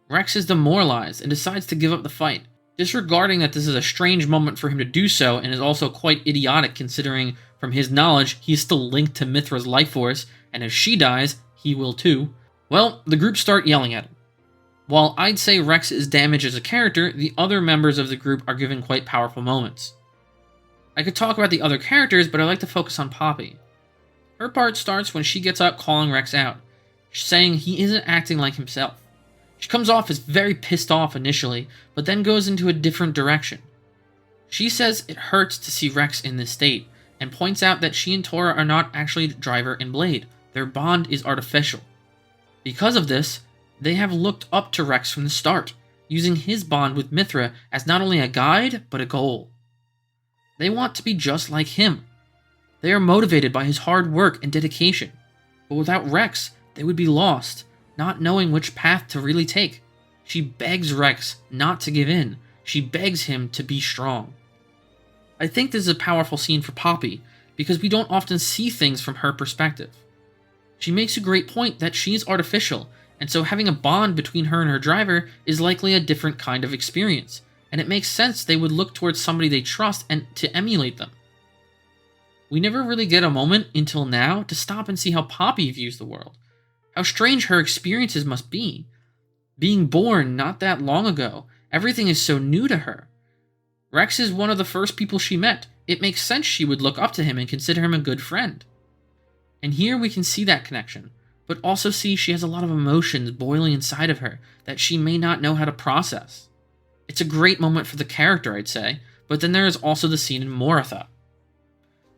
Rex is demoralized and decides to give up the fight, disregarding that this is a strange moment for him to do so and is also quite idiotic considering from his knowledge he is still linked to Mithra's life force, and if she dies, he will too. Well, the group start yelling at him. While I'd say Rex is damaged as a character, the other members of the group are given quite powerful moments. I could talk about the other characters, but I like to focus on Poppy. Her part starts when she gets up calling Rex out, saying he isn't acting like himself. She comes off as very pissed off initially, but then goes into a different direction. She says it hurts to see Rex in this state, and points out that she and Tora are not actually Driver and Blade. Their bond is artificial. Because of this, they have looked up to Rex from the start, using his bond with Mithra as not only a guide, but a goal. They want to be just like him. They are motivated by his hard work and dedication, but without Rex, they would be lost, not knowing which path to really take. She begs Rex not to give in. She begs him to be strong. I think this is a powerful scene for Poppy, because we don't often see things from her perspective. She makes a great point that she's artificial, and so having a bond between her and her driver is likely a different kind of experience, and it makes sense they would look towards somebody they trust and to emulate them. We never really get a moment until now to stop and see how Poppy views the world. How strange her experiences must be. Being born not that long ago, everything is so new to her. Rex is one of the first people she met. It makes sense she would look up to him and consider him a good friend. And here we can see that connection, but also see she has a lot of emotions boiling inside of her that she may not know how to process. It's a great moment for the character, I'd say, but then there is also the scene in Moratha.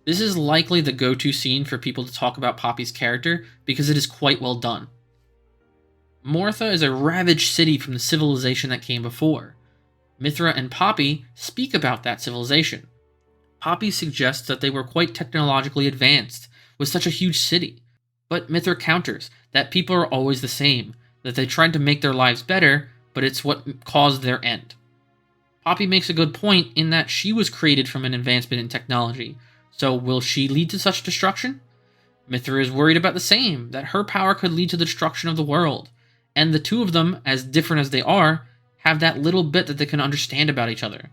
This is likely the go-to scene for people to talk about Poppy's character because it is quite well done. Moratha is a ravaged city from the civilization that came before. Mithra and Poppy speak about that civilization. Poppy suggests that they were quite technologically advanced with such a huge city, but Mithra counters that people are always the same, that they tried to make their lives better, but it's what caused their end. Poppy makes a good point in that she was created from an advancement in technology, so will she lead to such destruction? Mithra is worried about the same, that her power could lead to the destruction of the world, and the two of them, as different as they are, have that little bit that they can understand about each other.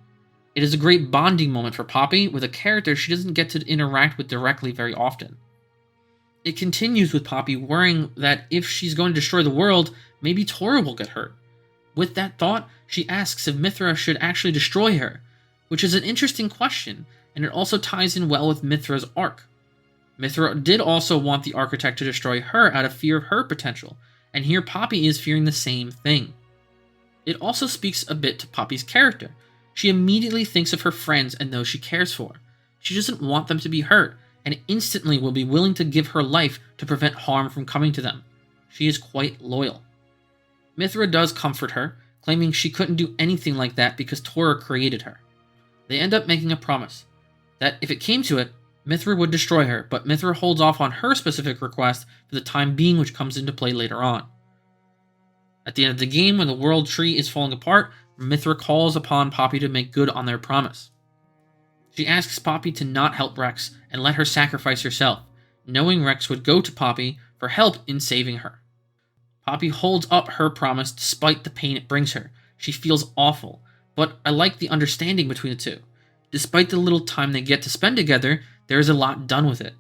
It is a great bonding moment for Poppy with a character she doesn't get to interact with directly very often. It continues with Poppy worrying that if she's going to destroy the world, maybe Tora will get hurt. With that thought, she asks if Mithra should actually destroy her, which is an interesting question, and it also ties in well with Mithra's arc. Mithra did also want the Architect to destroy her out of fear of her potential, and here Poppy is fearing the same thing. It also speaks a bit to Poppy's character. She immediately thinks of her friends and those she cares for. She doesn't want them to be hurt, and instantly will be willing to give her life to prevent harm from coming to them. She is quite loyal. Mithra does comfort her, claiming she couldn't do anything like that because Tora created her. They end up making a promise, that if it came to it, Mithra would destroy her, but Mithra holds off on her specific request for the time being, which comes into play later on. At the end of the game, when the world tree is falling apart, Mithra calls upon Poppy to make good on their promise. She asks Poppy to not help Rex and let her sacrifice herself, knowing Rex would go to Poppy for help in saving her. Poppy holds up her promise despite the pain it brings her. She feels awful, but I like the understanding between the two. Despite the little time they get to spend together, there is a lot done with it.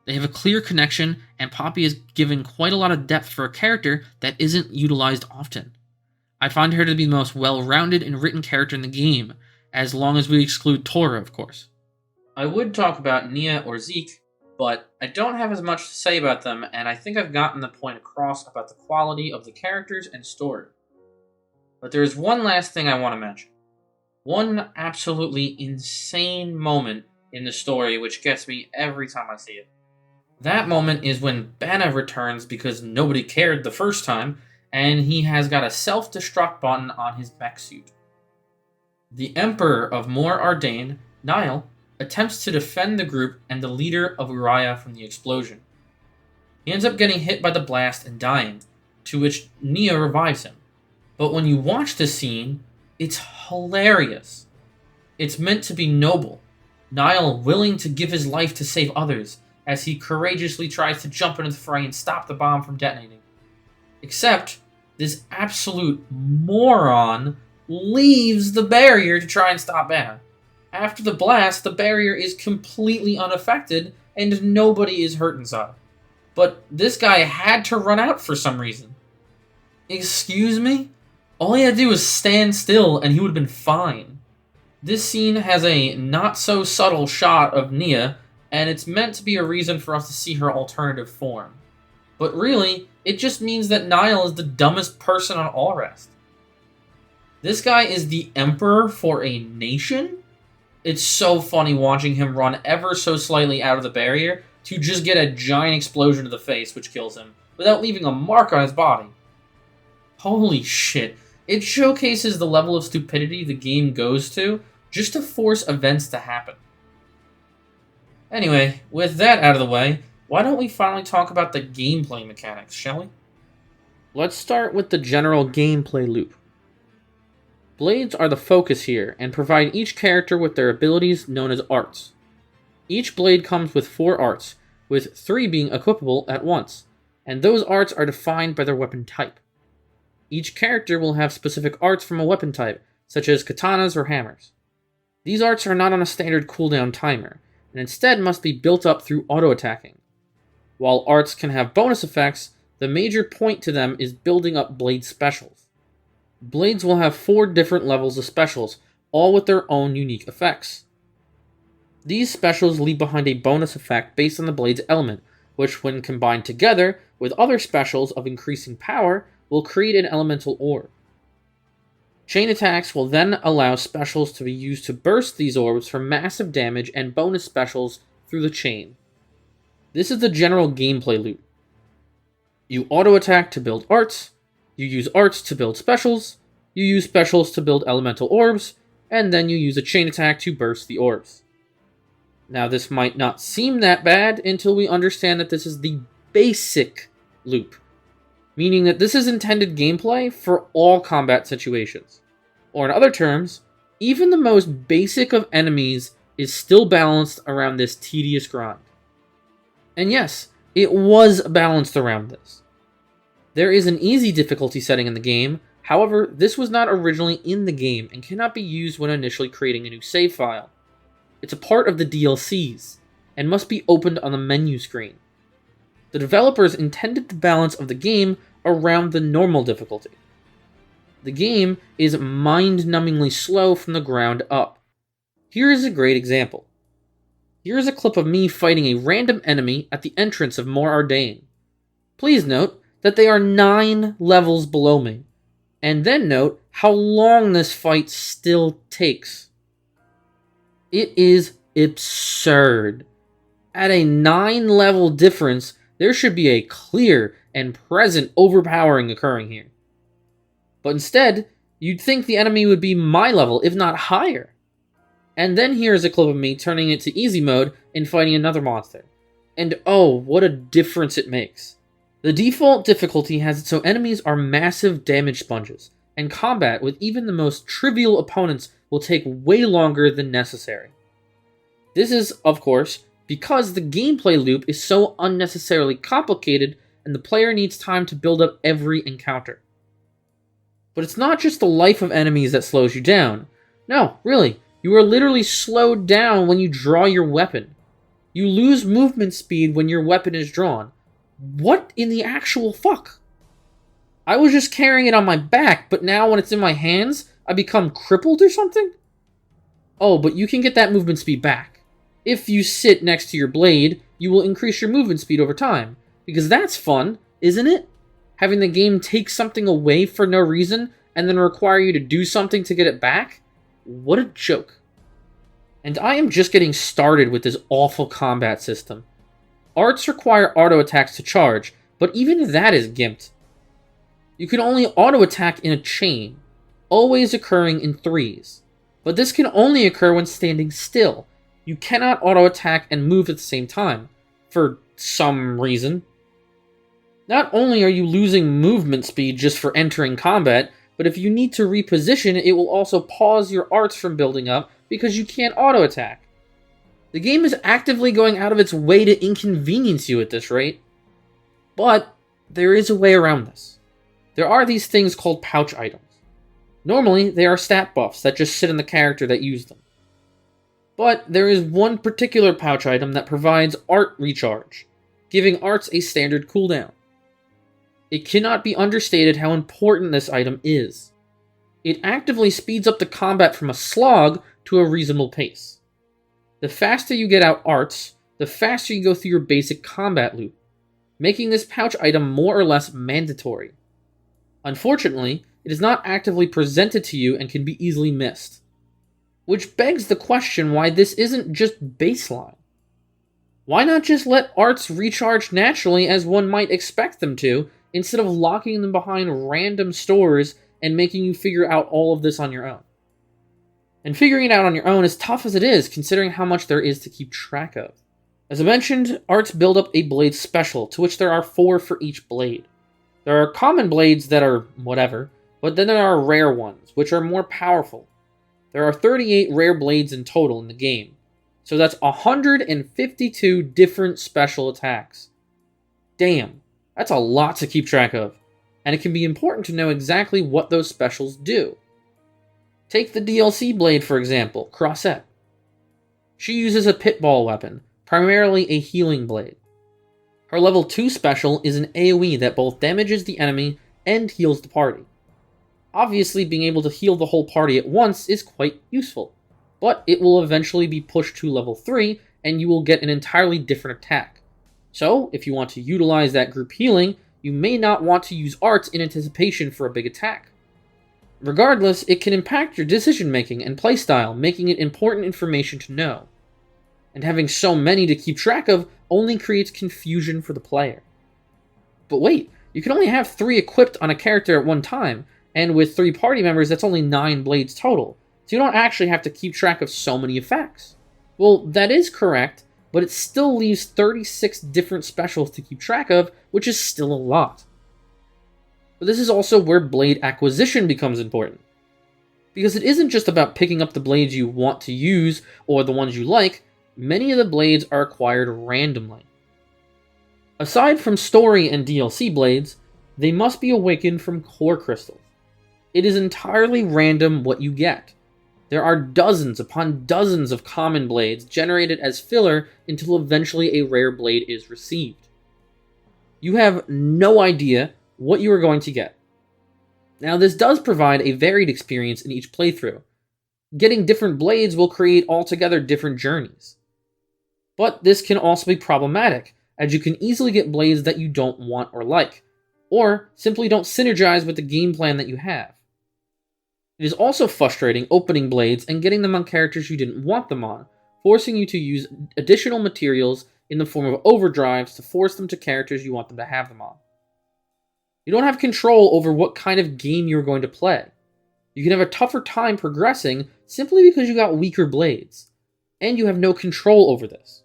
They have a clear connection, and Poppy is given quite a lot of depth for a character that isn't utilized often. I find her to be the most well-rounded and written character in the game, as long as we exclude Tora, of course. I would talk about Nia or Zeke, but I don't have as much to say about them, and I think I've gotten the point across about the quality of the characters and story. But there is one last thing I want to mention. One absolutely insane moment in the story which gets me every time I see it. That moment is when Banna returns because nobody cared the first time, and he has got a self-destruct button on his mech suit. The Emperor of Mor Ardain, Niall, attempts to defend the group and the leader of Uriah from the explosion. He ends up getting hit by the blast and dying, to which Nia revives him. But when you watch the scene, it's hilarious. It's meant to be noble. Niall willing to give his life to save others, as he courageously tries to jump into the fray and stop the bomb from detonating. Except, this absolute moron leaves the barrier to try and stop Banna. After the blast, the barrier is completely unaffected, and nobody is hurt inside. But this guy had to run out for some reason. Excuse me? All he had to do was stand still, and he would have been fine. This scene has a not-so-subtle shot of Nia, and it's meant to be a reason for us to see her alternative form. But really, it just means that Niall is the dumbest person on Allrest. This guy is the emperor for a nation? It's so funny watching him run ever so slightly out of the barrier to just get a giant explosion to the face which kills him, without leaving a mark on his body. Holy shit, it showcases the level of stupidity the game goes to just to force events to happen. Anyway, with that out of the way, why don't we finally talk about the gameplay mechanics, shall we? Let's start with the general gameplay loop. Blades are the focus here, and provide each character with their abilities known as arts. Each blade comes with 4 arts, with 3 being equipable at once, and those arts are defined by their weapon type. Each character will have specific arts from a weapon type, such as katanas or hammers. These arts are not on a standard cooldown timer, and instead must be built up through auto-attacking. While arts can have bonus effects, the major point to them is building up blade specials. Blades will have 4 different levels of specials, all with their own unique effects. These specials leave behind a bonus effect based on the blade's element, which when combined together with other specials of increasing power, will create an elemental orb. Chain attacks will then allow specials to be used to burst these orbs for massive damage and bonus specials through the chain. This is the general gameplay loop. You auto-attack to build arts, you use arts to build specials, you use specials to build elemental orbs, and then you use a chain attack to burst the orbs. Now this might not seem that bad until we understand that this is the basic loop, meaning that this is intended gameplay for all combat situations. Or in other terms, even the most basic of enemies is still balanced around this tedious grind. And yes, it was balanced around this. There is an easy difficulty setting in the game, however, this was not originally in the game and cannot be used when initially creating a new save file. It's a part of the DLCs, and must be opened on the menu screen. The developers intended the balance of the game around the normal difficulty. The game is mind-numbingly slow from the ground up. Here is a great example. Here is a clip of me fighting a random enemy at the entrance of Mor Ardain. Please note that they are 9 levels below me, and then note how long this fight still takes. It is absurd. At a 9-level difference, there should be a clear and present overpowering occurring here. But instead, you'd think the enemy would be my level, if not higher. And then here's a clip of me turning it to easy mode and fighting another monster. And oh, what a difference it makes. The default difficulty has it so enemies are massive damage sponges, and combat with even the most trivial opponents will take way longer than necessary. This is, of course, because the gameplay loop is so unnecessarily complicated and the player needs time to build up every encounter. But it's not just the life of enemies that slows you down. No, really, you are literally slowed down when you draw your weapon. You lose movement speed when your weapon is drawn. What in the actual fuck? I was just carrying it on my back, but now when it's in my hands, I become crippled or something? Oh, but you can get that movement speed back. If you sit next to your blade, you will increase your movement speed over time. Because that's fun, isn't it? Having the game take something away for no reason, and then require you to do something to get it back? What a joke. And I am just getting started with this awful combat system. Arts require auto attacks to charge, but even that is gimped. You can only auto attack in a chain, always occurring in threes. But this can only occur when standing still. You cannot auto attack and move at the same time, for some reason. Not only are you losing movement speed just for entering combat, but if you need to reposition, it will also pause your arts from building up because you can't auto attack. The game is actively going out of its way to inconvenience you at this rate. But there is a way around this. There are these things called pouch items. Normally, they are stat buffs that just sit in the character that used them. But there is one particular pouch item that provides art recharge, giving arts a standard cooldown. It cannot be understated how important this item is. It actively speeds up the combat from a slog to a reasonable pace. The faster you get out arts, the faster you go through your basic combat loop, making this pouch item more or less mandatory. Unfortunately, it is not actively presented to you and can be easily missed. Which begs the question why this isn't just baseline. Why not just let arts recharge naturally as one might expect them to, instead of locking them behind random stores and making you figure out all of this on your own? And figuring it out on your own is tough as it is, considering how much there is to keep track of. As I mentioned, arts build up a blade special, to which there are 4 for each blade. There are common blades that are whatever, but then there are rare ones, which are more powerful. There are 38 rare blades in total in the game, so that's 152 different special attacks. Damn, that's a lot to keep track of, and it can be important to know exactly what those specials do. Take the DLC blade for example, Crossette. She uses a pitball weapon, primarily a healing blade. Her level 2 special is an AoE that both damages the enemy and heals the party. Obviously, being able to heal the whole party at once is quite useful, but it will eventually be pushed to level 3 and you will get an entirely different attack. So, if you want to utilize that group healing, you may not want to use arts in anticipation for a big attack. Regardless, it can impact your decision making and playstyle, making it important information to know. And having so many to keep track of only creates confusion for the player. But wait, you can only have 3 equipped on a character at one time, and with 3 party members that's only 9 blades total, so you don't actually have to keep track of so many effects. Well, that is correct, but it still leaves 36 different specials to keep track of, which is still a lot. But this is also where blade acquisition becomes important. Because it isn't just about picking up the blades you want to use, or the ones you like, many of the blades are acquired randomly. Aside from story and DLC blades, they must be awakened from core crystals. It is entirely random what you get. There are dozens upon dozens of common blades generated as filler until eventually a rare blade is received. You have no idea what you are going to get. Now, this does provide a varied experience in each playthrough. Getting different blades will create altogether different journeys. But this can also be problematic, as you can easily get blades that you don't want or like, or simply don't synergize with the game plan that you have. It is also frustrating opening blades and getting them on characters you didn't want them on, forcing you to use additional materials in the form of overdrives to force them to characters you want them to have them on. You don't have control over what kind of game you're going to play. You can have a tougher time progressing simply because you got weaker blades, and you have no control over this.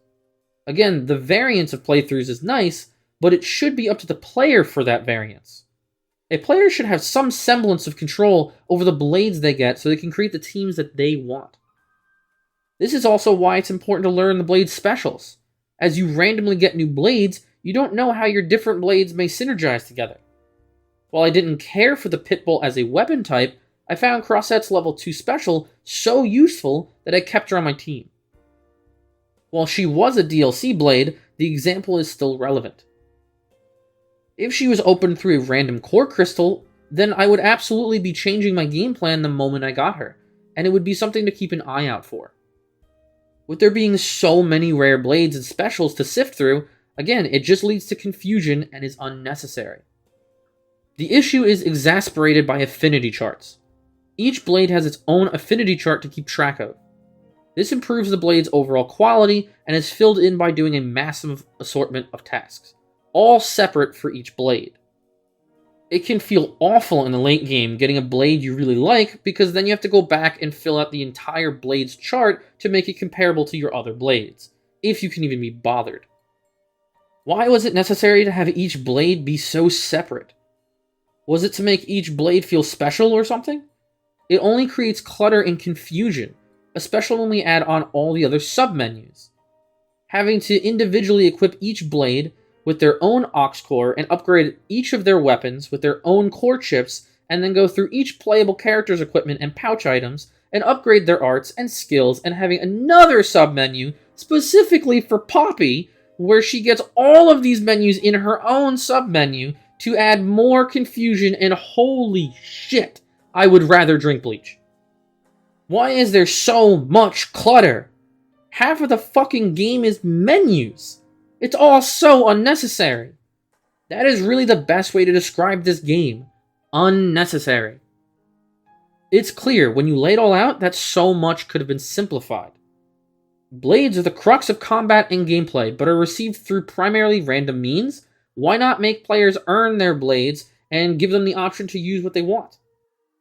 Again, the variance of playthroughs is nice, but it should be up to the player for that variance. A player should have some semblance of control over the blades they get so they can create the teams that they want. This is also why it's important to learn the blade specials. As you randomly get new blades, you don't know how your different blades may synergize together. While I didn't care for the pitbull as a weapon type, I found Crossette's level 2 special so useful that I kept her on my team. While she was a DLC blade, the example is still relevant. If she was opened through a random core crystal, then I would absolutely be changing my game plan the moment I got her, and it would be something to keep an eye out for. With there being so many rare blades and specials to sift through, again, it just leads to confusion and is unnecessary. The issue is exasperated by affinity charts. Each blade has its own affinity chart to keep track of. This improves the blade's overall quality and is filled in by doing a massive assortment of tasks, all separate for each blade. It can feel awful in the late game getting a blade you really like, because then you have to go back and fill out the entire blade's chart to make it comparable to your other blades, if you can even be bothered. Why was it necessary to have each blade be so separate? Was it to make each blade feel special or something? It only creates clutter and confusion, especially when we add on all the other submenus. Having to individually equip each blade with their own aux core and upgrade each of their weapons with their own core chips, and then go through each playable character's equipment and pouch items and upgrade their arts and skills, and having another submenu specifically for Poppy where she gets all of these menus in her own submenu to add more confusion, and holy shit, I would rather drink bleach. Why is there so much clutter? Half of the fucking game is menus. It's all so unnecessary. That is really the best way to describe this game. Unnecessary. It's clear when you lay it all out that so much could have been simplified. Blades are the crux of combat and gameplay, but are received through primarily random means. Why not make players earn their blades and give them the option to use what they want?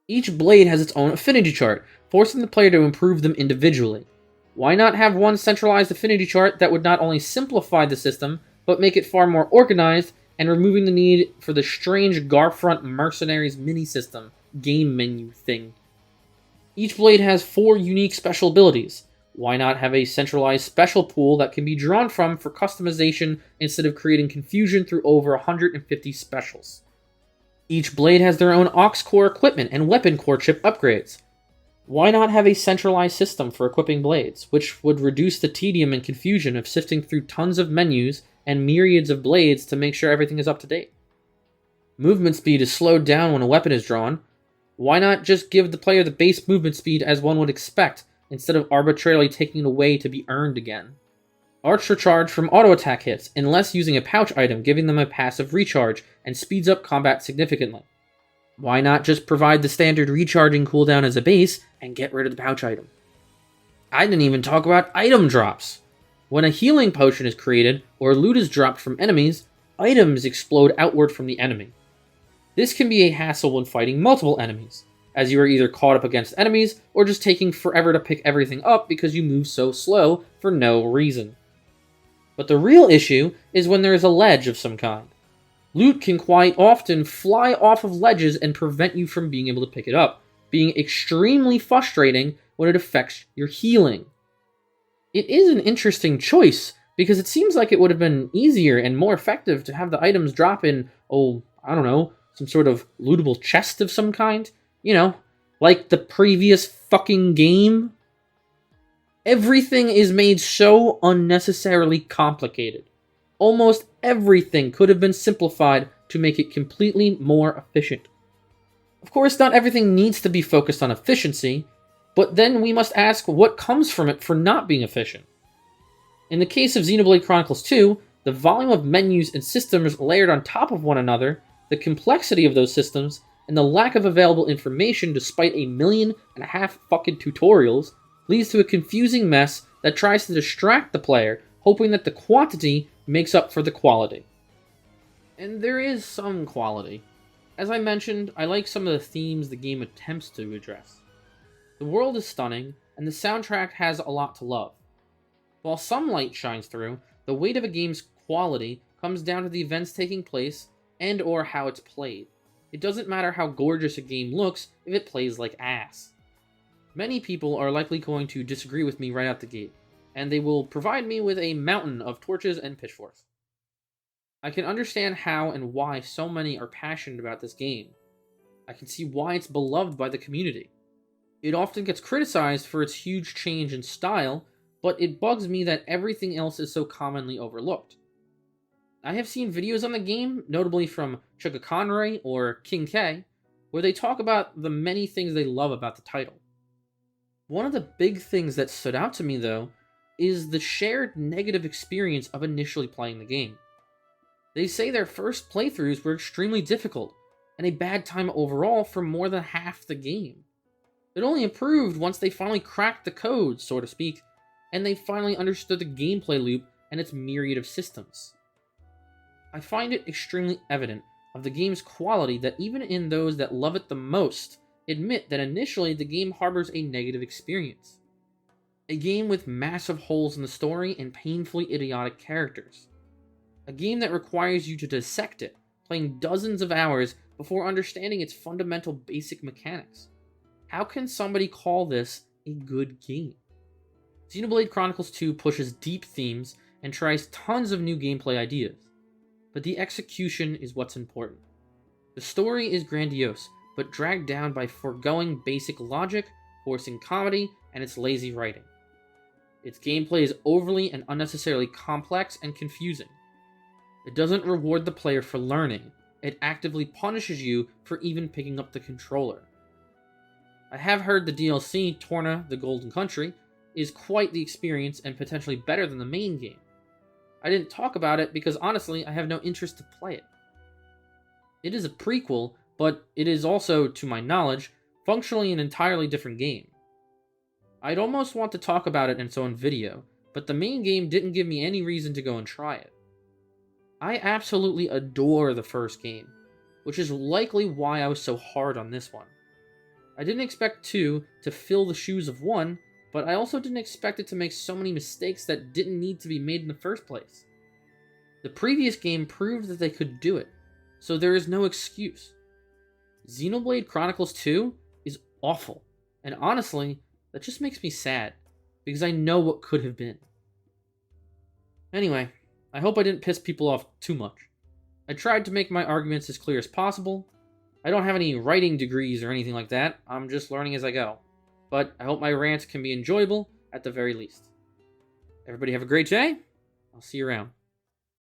Each blade has its own affinity chart, forcing the player to improve them individually. Why not have one centralized affinity chart that would not only simplify the system, but make it far more organized, and removing the need for the strange Garfront Mercenaries mini-system game menu thing? Each blade has 4 unique special abilities. Why not have a centralized special pool that can be drawn from for customization instead of creating confusion through over 150 specials? Each blade has their own aux core equipment and weapon core chip upgrades. Why not have a centralized system for equipping blades, which would reduce the tedium and confusion of sifting through tons of menus and myriads of blades to make sure everything is up to date? Movement speed is slowed down when a weapon is drawn. Why not just give the player the base movement speed as one would expect, instead of arbitrarily taking it away to be earned again? Arts recharge from auto attack hits, unless using a pouch item, giving them a passive recharge, and speeds up combat significantly. Why not just provide the standard recharging cooldown as a base, and get rid of the pouch item? I didn't even talk about item drops. When a healing potion is created, or loot is dropped from enemies, items explode outward from the enemy. This can be a hassle when fighting multiple enemies, as you are either caught up against enemies, or just taking forever to pick everything up because you move so slow for no reason. But the real issue is when there is a ledge of some kind. Loot can quite often fly off of ledges and prevent you from being able to pick it up, being extremely frustrating when it affects your healing. It is an interesting choice, because it seems like it would have been easier and more effective to have the items drop in, I don't know, some sort of lootable chest of some kind. You know, like the previous fucking game. Everything is made so unnecessarily complicated. Almost everything could have been simplified to make it completely more efficient. Of course, not everything needs to be focused on efficiency, but then we must ask what comes from it for not being efficient. In the case of Xenoblade Chronicles 2, the volume of menus and systems layered on top of one another, the complexity of those systems, and the lack of available information despite 1.5 million fucking tutorials leads to a confusing mess that tries to distract the player, hoping that the quantity makes up for the quality. And there is some quality. As I mentioned, I like some of the themes the game attempts to address. The world is stunning, and the soundtrack has a lot to love. While some light shines through, the weight of a game's quality comes down to the events taking place and or how it's played. It doesn't matter how gorgeous a game looks if it plays like ass. Many people are likely going to disagree with me right out the gate, and they will provide me with a mountain of torches and pitchforks. I can understand how and why so many are passionate about this game. I can see why it's beloved by the community. It often gets criticized for its huge change in style, but it bugs me that everything else is so commonly overlooked. I have seen videos on the game, notably from Chugga Conroy or King K, where they talk about the many things they love about the title. One of the big things that stood out to me, though, is the shared negative experience of initially playing the game. They say their first playthroughs were extremely difficult, and a bad time overall for more than half the game. It only improved once they finally cracked the code, so to speak, and they finally understood the gameplay loop and its myriad of systems. I find it extremely evident of the game's quality that even in those that love it the most admit that initially the game harbors a negative experience. A game with massive holes in the story and painfully idiotic characters. A game that requires you to dissect it, playing dozens of hours before understanding its fundamental basic mechanics. How can somebody call this a good game? Xenoblade Chronicles 2 pushes deep themes and tries tons of new gameplay ideas, but the execution is what's important. The story is grandiose, but dragged down by foregoing basic logic, forcing comedy, and its lazy writing. Its gameplay is overly and unnecessarily complex and confusing. It doesn't reward the player for learning, it actively punishes you for even picking up the controller. I have heard the DLC, Torna the Golden Country, is quite the experience and potentially better than the main game. I didn't talk about it because honestly I have no interest to play it. It is a prequel, but it is also, to my knowledge, functionally an entirely different game. I'd almost want to talk about it in its own video, but the main game didn't give me any reason to go and try it. I absolutely adore the first game, which is likely why I was so hard on this one. I didn't expect 2 to fill the shoes of 1, but I also didn't expect it to make so many mistakes that didn't need to be made in the first place. The previous game proved that they could do it, so there is no excuse. Xenoblade Chronicles 2 is awful, and honestly, that just makes me sad, because I know what could have been. Anyway, I hope I didn't piss people off too much. I tried to make my arguments as clear as possible. I don't have any writing degrees or anything like that, I'm just learning as I go. But I hope my rant can be enjoyable at the very least. Everybody have a great day. I'll see you around.